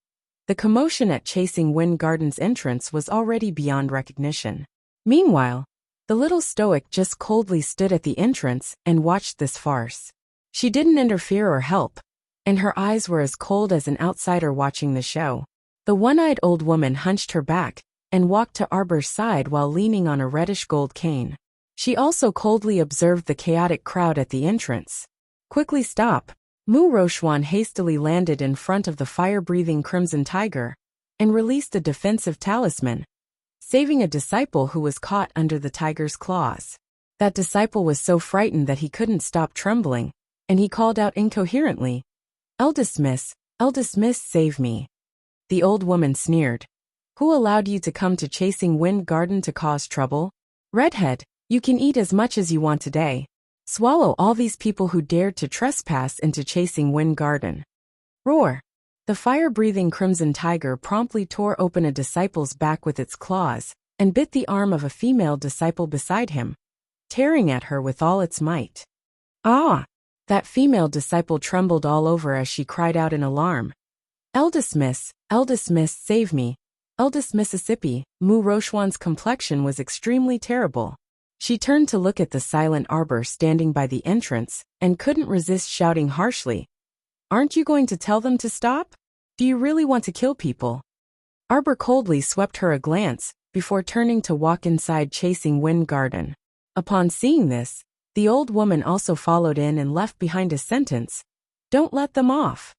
the commotion at Chasing Wind Garden's entrance was already beyond recognition. Meanwhile, the little stoic just coldly stood at the entrance and watched this farce. She didn't interfere or help, and her eyes were as cold as an outsider watching the show. The one-eyed old woman hunched her back and walked to Arbor's side while leaning on a reddish-gold cane. She also coldly observed the chaotic crowd at the entrance. "Quickly stop." Mu Rochuan hastily landed in front of the fire-breathing crimson tiger and released a defensive talisman, saving a disciple who was caught under the tiger's claws. That disciple was so frightened that he couldn't stop trembling, and he called out incoherently, Eldest Miss, save me." The old woman sneered. "Who allowed you to come to Chasing Wind Garden to cause trouble? Redhead, you can eat as much as you want today. Swallow all these people who dared to trespass into Chasing Wind Garden." Roar. The fire-breathing crimson tiger promptly tore open a disciple's back with its claws and bit the arm of a female disciple beside him, tearing at her with all its might. Ah! That female disciple trembled all over as she cried out in alarm. Eldest Miss, save me. Eldest Mississippi, Mu Rochuan's complexion was extremely terrible. She turned to look at the silent arbor standing by the entrance, and couldn't resist shouting harshly. Aren't you going to tell them to stop? Do you really want to kill people? Arbor coldly swept her a glance, before turning to walk inside chasing Wind Garden. Upon seeing this, the old woman also followed in and left behind a sentence. Don't let them off.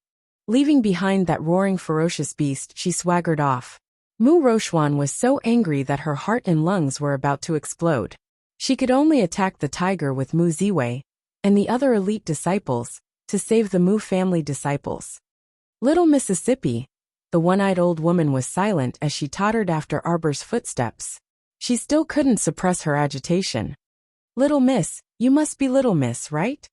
Leaving behind that roaring ferocious beast, she swaggered off. Mu Rochuan was so angry that her heart and lungs were about to explode. She could only attack the tiger with Mu Ziwei and the other elite disciples to save the Mu family disciples. Little Mississippi, the one-eyed old woman, was silent as she tottered after Arbor's footsteps. She still couldn't suppress her agitation. Little Miss, you must be Little Miss, right?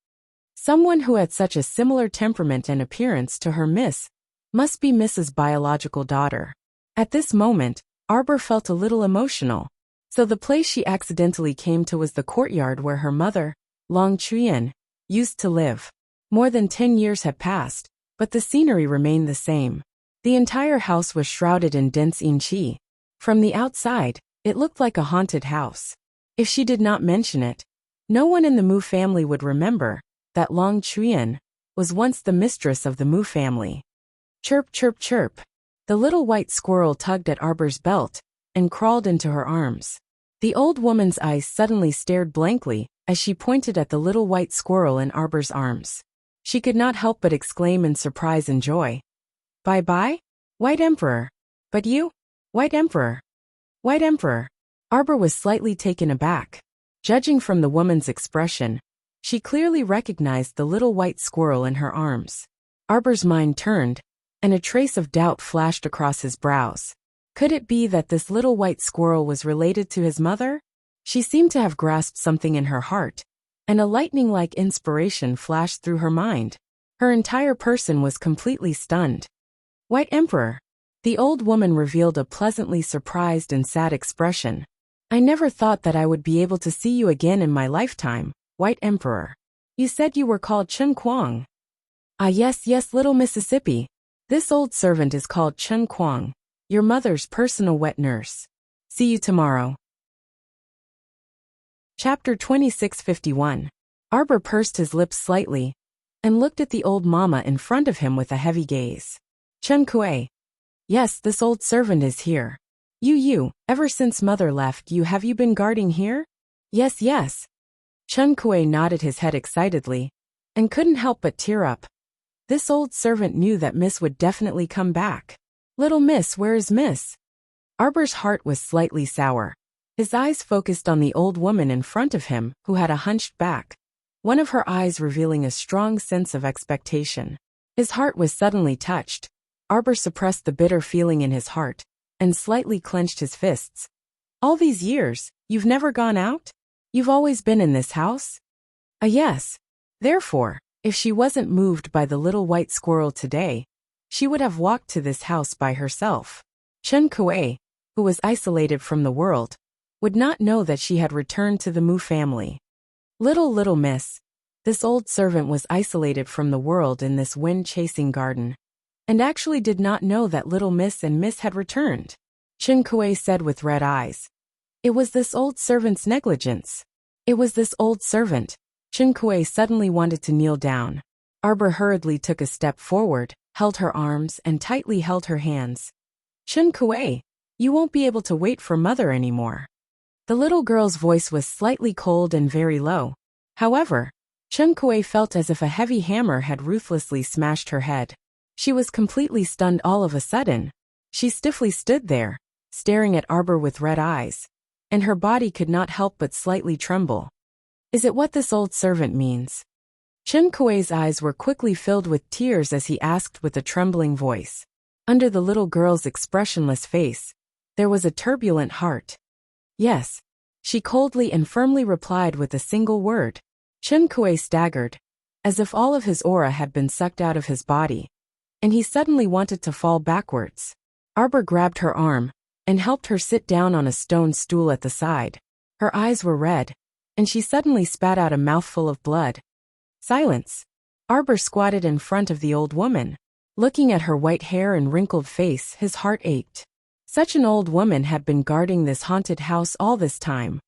Someone who had such a similar temperament and appearance to her Miss must be Miss's biological daughter. At this moment, Arbor felt a little emotional. So the place she accidentally came to was the courtyard where her mother, Long Chuyen, used to live. More than 10 years had passed, but the scenery remained the same. The entire house was shrouded in dense inchi. From the outside, it looked like a haunted house. If she did not mention it, no one in the Mu family would remember that Long Chuyen was once the mistress of the Mu family. Chirp, chirp, chirp. The little white squirrel tugged at Arbor's belt and crawled into her arms. The old woman's eyes suddenly stared blankly as she pointed at the little white squirrel in Arbor's arms. She could not help but exclaim in surprise and joy. Bye-bye, White Emperor. But you? White Emperor. White Emperor. Arbor was slightly taken aback. Judging from the woman's expression, she clearly recognized the little white squirrel in her arms. Arbor's mind turned, and a trace of doubt flashed across his brows. Could it be that this little white squirrel was related to his mother? She seemed to have grasped something in her heart, and a lightning-like inspiration flashed through her mind. Her entire person was completely stunned. White Emperor. The old woman revealed a pleasantly surprised and sad expression. I never thought that I would be able to see you again in my lifetime, White Emperor. You said you were called Chen Kuang. Ah yes, Little Mississippi. This old servant is called Chen Kuang, your mother's personal wet nurse. See you tomorrow. Chapter 2651. Arbor pursed his lips slightly and looked at the old mama in front of him with a heavy gaze. Chen Kuei. Yes, this old servant is here. Ever since mother left you, have you been guarding here? Yes. Chen Kuei nodded his head excitedly and couldn't help but tear up. This old servant knew that Miss would definitely come back. Little Miss, where is Miss? Arbor's heart was slightly sour. His eyes focused on the old woman in front of him, who had a hunched back, one of her eyes revealing a strong sense of expectation. His heart was suddenly touched. Arbor suppressed the bitter feeling in his heart and slightly clenched his fists. All these years, you've never gone out? You've always been in this house? Yes. Therefore, if she wasn't moved by the little white squirrel today, she would have walked to this house by herself. Chen Kuei, who was isolated from the world, would not know that she had returned to the Mu family. Little Miss. This old servant was isolated from the world in this wind-chasing garden, and actually did not know that Little Miss and Miss had returned. Chen Kuei said with red eyes. It was this old servant's negligence. It was this old servant. Chen Kuei suddenly wanted to kneel down. Arbor hurriedly took a step forward, held her arms, and tightly held her hands. Chen Kuei, you won't be able to wait for mother anymore. The little girl's voice was slightly cold and very low. However, Chen Kuei felt as if a heavy hammer had ruthlessly smashed her head. She was completely stunned all of a sudden. She stiffly stood there, staring at Arbor with red eyes, and her body could not help but slightly tremble. Is it what this old servant means? Chen Kuei's eyes were quickly filled with tears as he asked with a trembling voice. Under the little girl's expressionless face, there was a turbulent heart. Yes, she coldly and firmly replied with a single word. Chen Kuei staggered, as if all of his aura had been sucked out of his body, and he suddenly wanted to fall backwards. Arbor grabbed her arm and helped her sit down on a stone stool at the side. Her eyes were red, and she suddenly spat out a mouthful of blood. Silence. Arbor squatted in front of the old woman. Looking at her white hair and wrinkled face, his heart ached. Such an old woman had been guarding this haunted house all this time,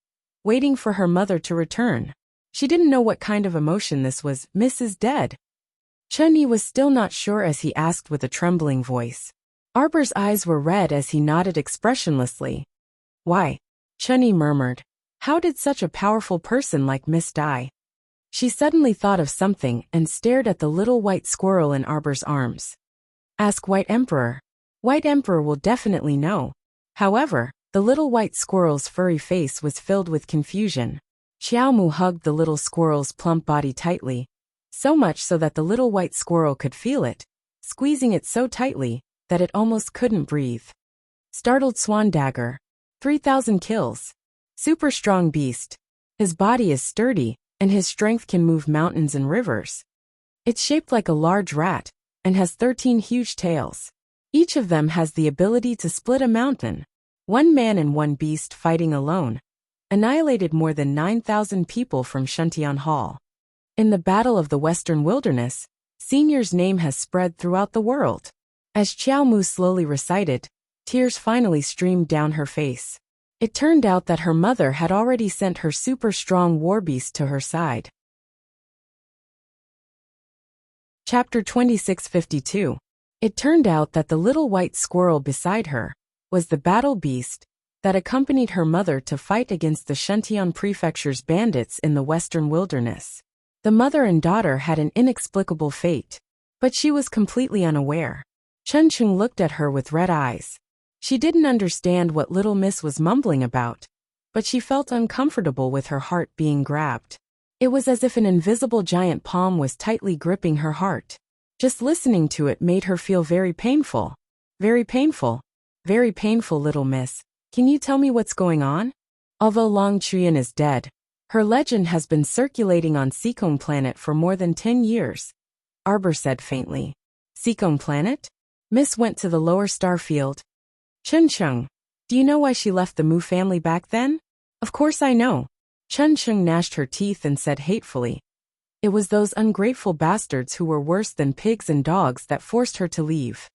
waiting for her mother to return. She didn't know what kind of emotion this was. Mrs. Dead. Chun-Yi was still not sure as he asked with a trembling voice. Arbor's eyes were red as he nodded expressionlessly. Why? Chun-Yi murmured. How did such a powerful person like Miss die? She suddenly thought of something and stared at the little white squirrel in Arbor's arms. Ask White Emperor. White Emperor will definitely know. However, the little white squirrel's furry face was filled with confusion. Xiaomu hugged the little squirrel's plump body tightly, so much so that the little white squirrel could feel it, squeezing it so tightly that it almost couldn't breathe. Startled Swan Dagger. 3,000 kills. Super strong beast. His body is sturdy, and his strength can move mountains and rivers. It's shaped like a large rat, and has 13 huge tails. Each of them has the ability to split a mountain. One man and one beast fighting alone annihilated more than 9,000 people from Shuntian Hall. In the Battle of the Western Wilderness, Senior's name has spread throughout the world. As Qiao Mu slowly recited, tears finally streamed down her face. It turned out that her mother had already sent her super strong war beast to her side. Chapter 2652. It turned out that the little white squirrel beside her was the battle beast that accompanied her mother to fight against the Shuntian Prefecture's bandits in the Western Wilderness. The mother and daughter had an inexplicable fate, but she was completely unaware. Chun Chung looked at her with red eyes. She didn't understand what little miss was mumbling about, but she felt uncomfortable with her heart being grabbed. It was as if an invisible giant palm was tightly gripping her heart. Just listening to it made her feel very painful. Very painful. Very painful, little miss. Can you tell me what's going on? Although Long Chuyan is dead, her legend has been circulating on Seacombe Planet for more than 10 years. Arbor said faintly. Seacombe Planet? Miss went to the lower star field. Chun Chung, do you know why she left the Mu family back then? Of course I know. Chun Chung gnashed her teeth and said hatefully. It was those ungrateful bastards who were worse than pigs and dogs that forced her to leave.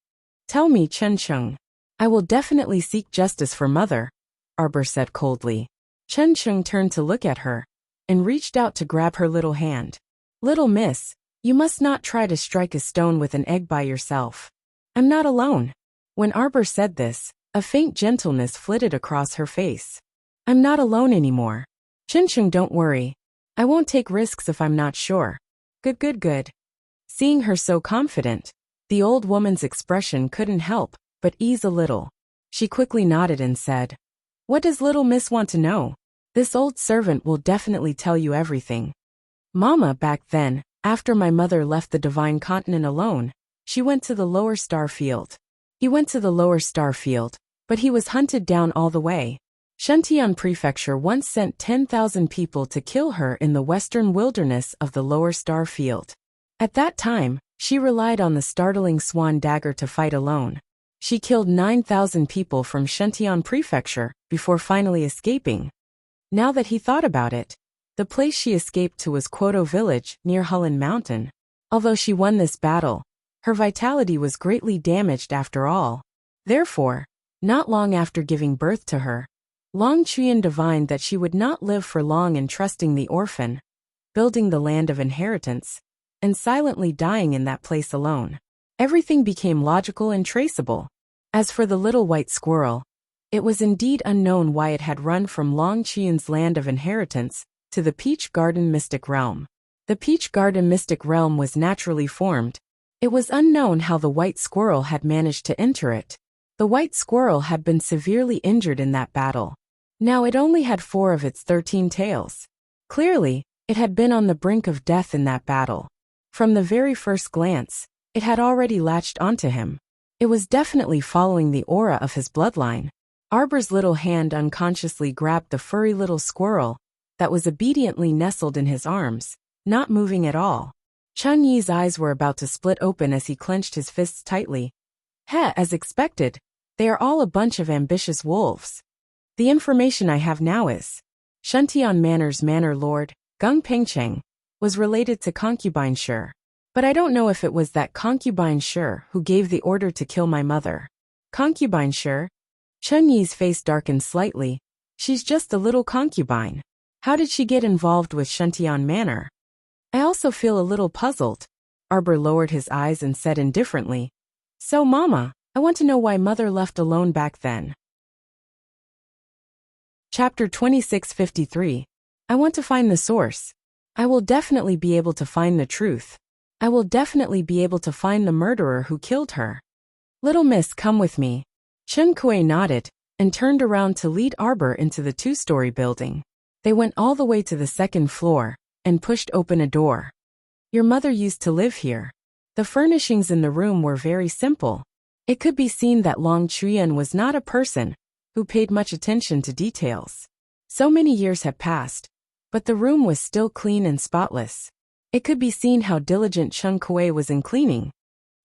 Tell me, Chun Chung. I will definitely seek justice for mother, Arbor said coldly. Chun Chung turned to look at her and reached out to grab her little hand. Little miss, you must not try to strike a stone with an egg by yourself. I'm not alone. When Arbor said this, a faint gentleness flitted across her face. I'm not alone anymore. Chun Chung, don't worry. I won't take risks if I'm not sure. Good. Seeing her so confident, the old woman's expression couldn't help but ease a little. She quickly nodded and said, What does little miss want to know? This old servant will definitely tell you everything. Mama, back then, after my mother left the Divine Continent alone, she went to the lower star field. He went to the lower star field, but he was hunted down all the way. Shuntian Prefecture once sent 10,000 people to kill her in the western wilderness of the lower star field. At that time, she relied on the startling Swan Dagger to fight alone. She killed 9,000 people from Shuntian Prefecture before finally escaping. Now that he thought about it, the place she escaped to was Kwoto Village near Hulun Mountain. Although she won this battle, her vitality was greatly damaged after all. Therefore, not long after giving birth to her, Long Chuyan divined that she would not live for long entrusting the orphan, building the land of inheritance, and silently dying in that place alone. Everything became logical and traceable. As for the little white squirrel, it was indeed unknown why it had run from Long Chuyan's land of inheritance to the Peach Garden Mystic Realm. The Peach Garden Mystic Realm was naturally formed. It was unknown how the white squirrel had managed to enter it. The white squirrel had been severely injured in that battle. Now it only had 4 of its 13 tails. Clearly, it had been on the brink of death in that battle. From the very first glance, it had already latched onto him. It was definitely following the aura of his bloodline. Arbor's little hand unconsciously grabbed the furry little squirrel that was obediently nestled in his arms, not moving at all. Chun Yi's eyes were about to split open as he clenched his fists tightly. As expected, they are all a bunch of ambitious wolves. The information I have now is, Shuntian Manor's manor lord, Gung Pengcheng, was related to concubine Shi. But I don't know if it was that concubine Shi who gave the order to kill my mother. Concubine Shi? Chun Yi's face darkened slightly. She's just a little concubine. How did she get involved with Shuntian Manor? I also feel a little puzzled. Arbor lowered his eyes and said indifferently, So Mama, I want to know why Mother left alone back then. Chapter 2653. I want to find the source. I will definitely be able to find the truth. I will definitely be able to find the murderer who killed her. Little miss, come with me. Chen Kuei nodded and turned around to lead Arbor into the two-story building. They went all the way to the second floor and pushed open a door. Your mother used to live here. The furnishings in the room were very simple. It could be seen that Long Chuyan was not a person who paid much attention to details. So many years had passed, but the room was still clean and spotless. It could be seen how diligent Chen Kuei was in cleaning.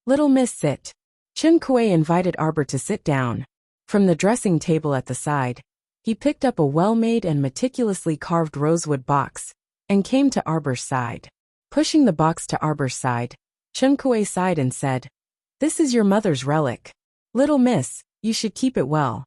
Little miss, sit. Chen Kuei invited Arbor to sit down. From the dressing table at the side, he picked up a well-made and meticulously carved rosewood box and came to Arbor's side. Pushing the box to Arbor's side, Chen Kuei sighed and said, This is your mother's relic. Little miss, you should keep it well.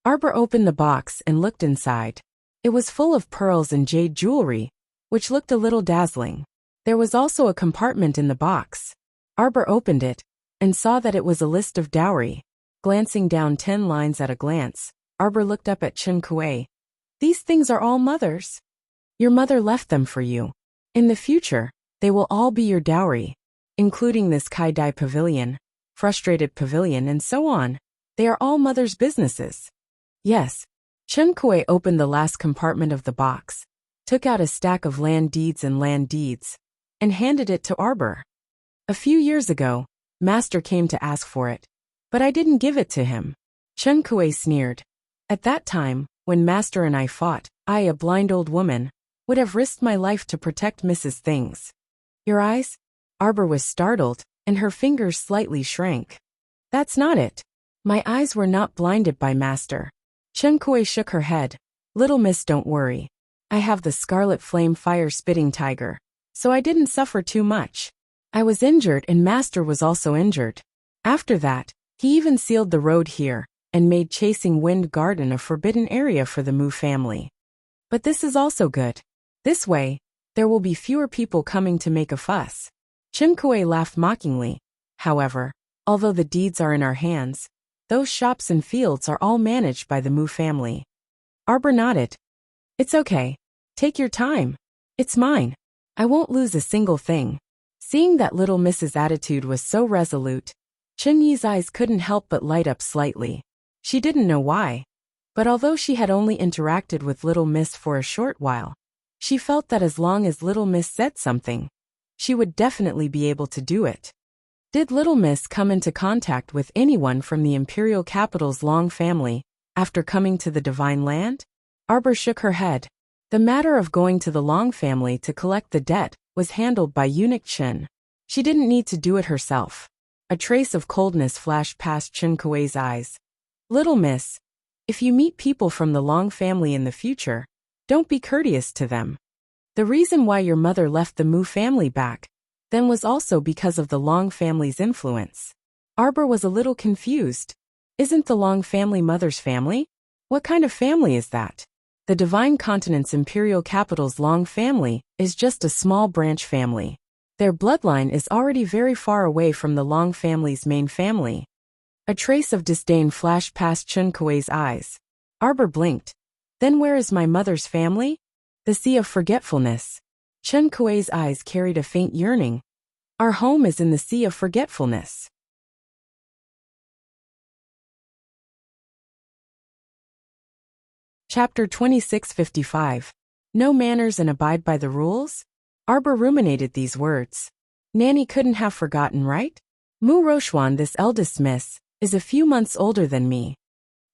Arbor opened the box and looked inside. It was full of pearls and jade jewelry, which looked a little dazzling. There was also a compartment in the box. Arbor opened it and saw that it was a list of dowry. Glancing down 10 lines at a glance, Arbor looked up at Chen Kuei. These things are all mother's. Your mother left them for you. In the future, they will all be your dowry, including this Kai-Dai pavilion, frustrated pavilion, and so on. They are all mother's businesses. Yes. Chen Kuei opened the last compartment of the box, took out a stack of land deeds, and handed it to Arbor. A few years ago, Master came to ask for it, but I didn't give it to him. Chen Kuei sneered. At that time, when Master and I fought, I, a blind old woman, would have risked my life to protect Mrs. Things. Your eyes? Arbor was startled, and her fingers slightly shrank. That's not it. My eyes were not blinded by Master. Chen Kuei shook her head. Little miss, don't worry. I have the Scarlet Flame Fire-Spitting Tiger, so I didn't suffer too much. I was injured and Master was also injured. After that, he even sealed the road here and made Chasing Wind Garden a forbidden area for the Mu family. But this is also good. This way, there will be fewer people coming to make a fuss. Chen Kuei laughed mockingly. However, although the deeds are in our hands, those shops and fields are all managed by the Mu family. Arbor nodded. It's okay. Take your time. It's mine. I won't lose a single thing. Seeing that little Miss's attitude was so resolute, Chen Yi's eyes couldn't help but light up slightly. She didn't know why, but although she had only interacted with Little Miss for a short while, she felt that as long as Little Miss said something, she would definitely be able to do it. Did Little Miss come into contact with anyone from the imperial capital's Long family after coming to the Divine Land? Arbor shook her head. The matter of going to the Long family to collect the debt was handled by eunuch Chen. She didn't need to do it herself. A trace of coldness flashed past Chen Kuei's eyes. Little miss, if you meet people from the Long family in the future, don't be courteous to them. The reason why your mother left the Mu family back then was also because of the Long family's influence. Arbor was a little confused. Isn't the Long family mother's family? What kind of family is that? The Divine Continent's imperial capital's Long family is just a small branch family. Their bloodline is already very far away from the Long family's main family. A trace of disdain flashed past Chen Kuei's eyes. Arbor blinked. Then where is my mother's family? The Sea of Forgetfulness. Chen Kuei's eyes carried a faint yearning. Our home is in the Sea of Forgetfulness. Chapter 2655. No manners and abide by the rules? Arbor ruminated these words. Nanny couldn't have forgotten, right? Mu Rochuan, this eldest miss, is a few months older than me.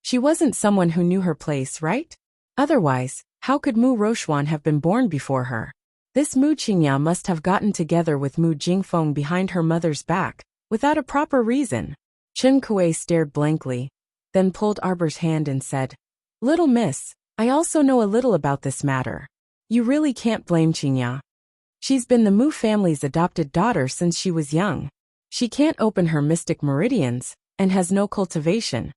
She wasn't someone who knew her place, right? Otherwise, how could Mu Rochuan have been born before her? This Mu Qingya must have gotten together with Mu Jingfeng behind her mother's back, without a proper reason. Chen Kuei stared blankly, then pulled Arbor's hand and said, Little miss, I also know a little about this matter. You really can't blame Qingya. She's been the Mu family's adopted daughter since she was young. She can't open her mystic meridians, and has no cultivation.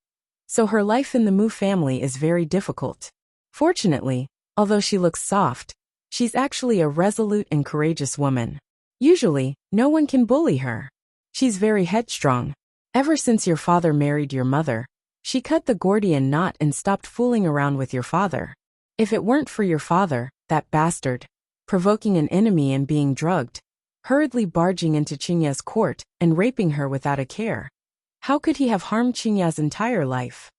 So her life in the Mu family is very difficult. Fortunately, although she looks soft, she's actually a resolute and courageous woman. Usually, no one can bully her. She's very headstrong. Ever since your father married your mother, she cut the Gordian knot and stopped fooling around with your father. If it weren't for your father, that bastard, provoking an enemy and being drugged, hurriedly barging into Qingya's court and raping her without a care, how could he have harmed Qingya's entire life?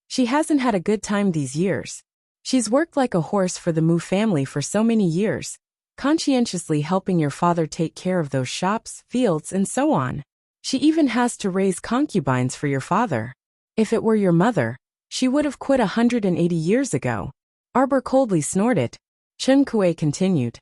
She hasn't had a good time these years. She's worked like a horse for the Mu family for so many years, conscientiously helping your father take care of those shops, fields, and so on. She even has to raise concubines for your father. If it were your mother, she would have quit 180 years ago. Arbor coldly snorted. Chen Kuei continued.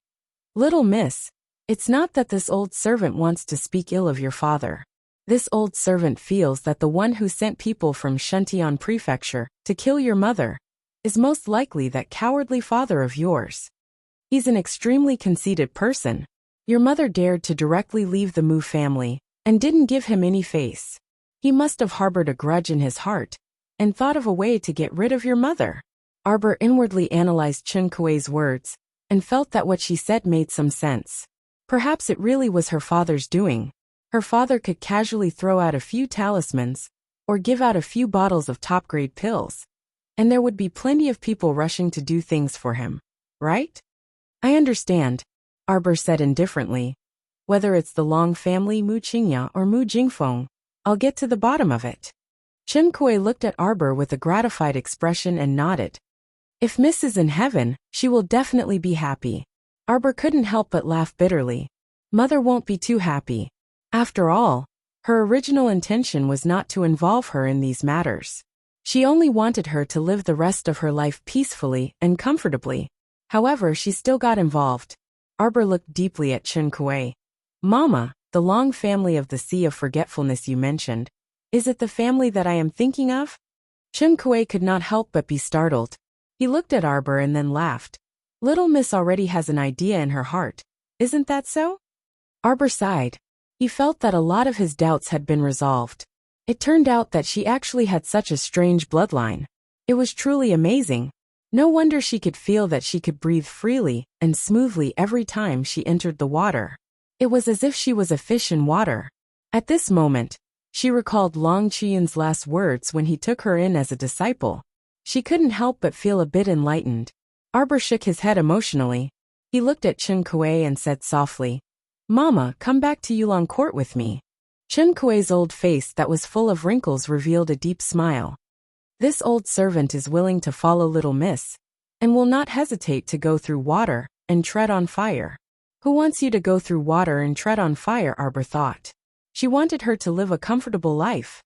Little miss, it's not that this old servant wants to speak ill of your father. This old servant feels that the one who sent people from Shuntian Prefecture to kill your mother is most likely that cowardly father of yours. He's an extremely conceited person. Your mother dared to directly leave the Mu family and didn't give him any face. He must have harbored a grudge in his heart and thought of a way to get rid of your mother. Arbor inwardly analyzed Chen Kuei's words and felt that what she said made some sense. Perhaps it really was her father's doing. Her father could casually throw out a few talismans or give out a few bottles of top-grade pills, and there would be plenty of people rushing to do things for him, right? I understand, Arbor said indifferently. Whether it's the Long family, Mu Qingya, or Mu Jingfeng, I'll get to the bottom of it. Chen Kuei looked at Arbor with a gratified expression and nodded. If Miss is in heaven, she will definitely be happy. Arbor couldn't help but laugh bitterly. Mother won't be too happy. After all, her original intention was not to involve her in these matters. She only wanted her to live the rest of her life peacefully and comfortably. However, she still got involved. Arbor looked deeply at Chen Kuei. Mama, the Long family of the Sea of Forgetfulness you mentioned, is it the family that I am thinking of? Chen Kuei could not help but be startled. He looked at Arbor and then laughed. Little Miss already has an idea in her heart. Isn't that so? Arbor sighed. He felt that a lot of his doubts had been resolved. It turned out that she actually had such a strange bloodline. It was truly amazing. No wonder she could feel that she could breathe freely and smoothly every time she entered the water. It was as if she was a fish in water. At this moment, she recalled Long Qian's last words when he took her in as a disciple. She couldn't help but feel a bit enlightened. Arbor shook his head emotionally. He looked at Chen Kuei and said softly, Mama, come back to Yulong Court with me. Chen Kuei's old face that was full of wrinkles revealed a deep smile. This old servant is willing to follow Little Miss, and will not hesitate to go through water and tread on fire. Who wants you to go through water and tread on fire, Arbor thought. She wanted her to live a comfortable life.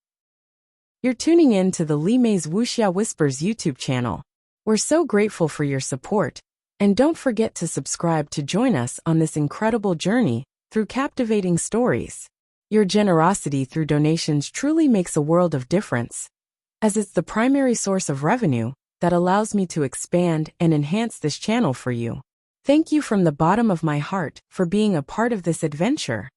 You're tuning in to the Li Mei's Wuxia Whispers YouTube channel. We're so grateful for your support, and don't forget to subscribe to join us on this incredible journey through captivating stories. Your generosity through donations truly makes a world of difference, as it's the primary source of revenue that allows me to expand and enhance this channel for you. Thank you from the bottom of my heart for being a part of this adventure.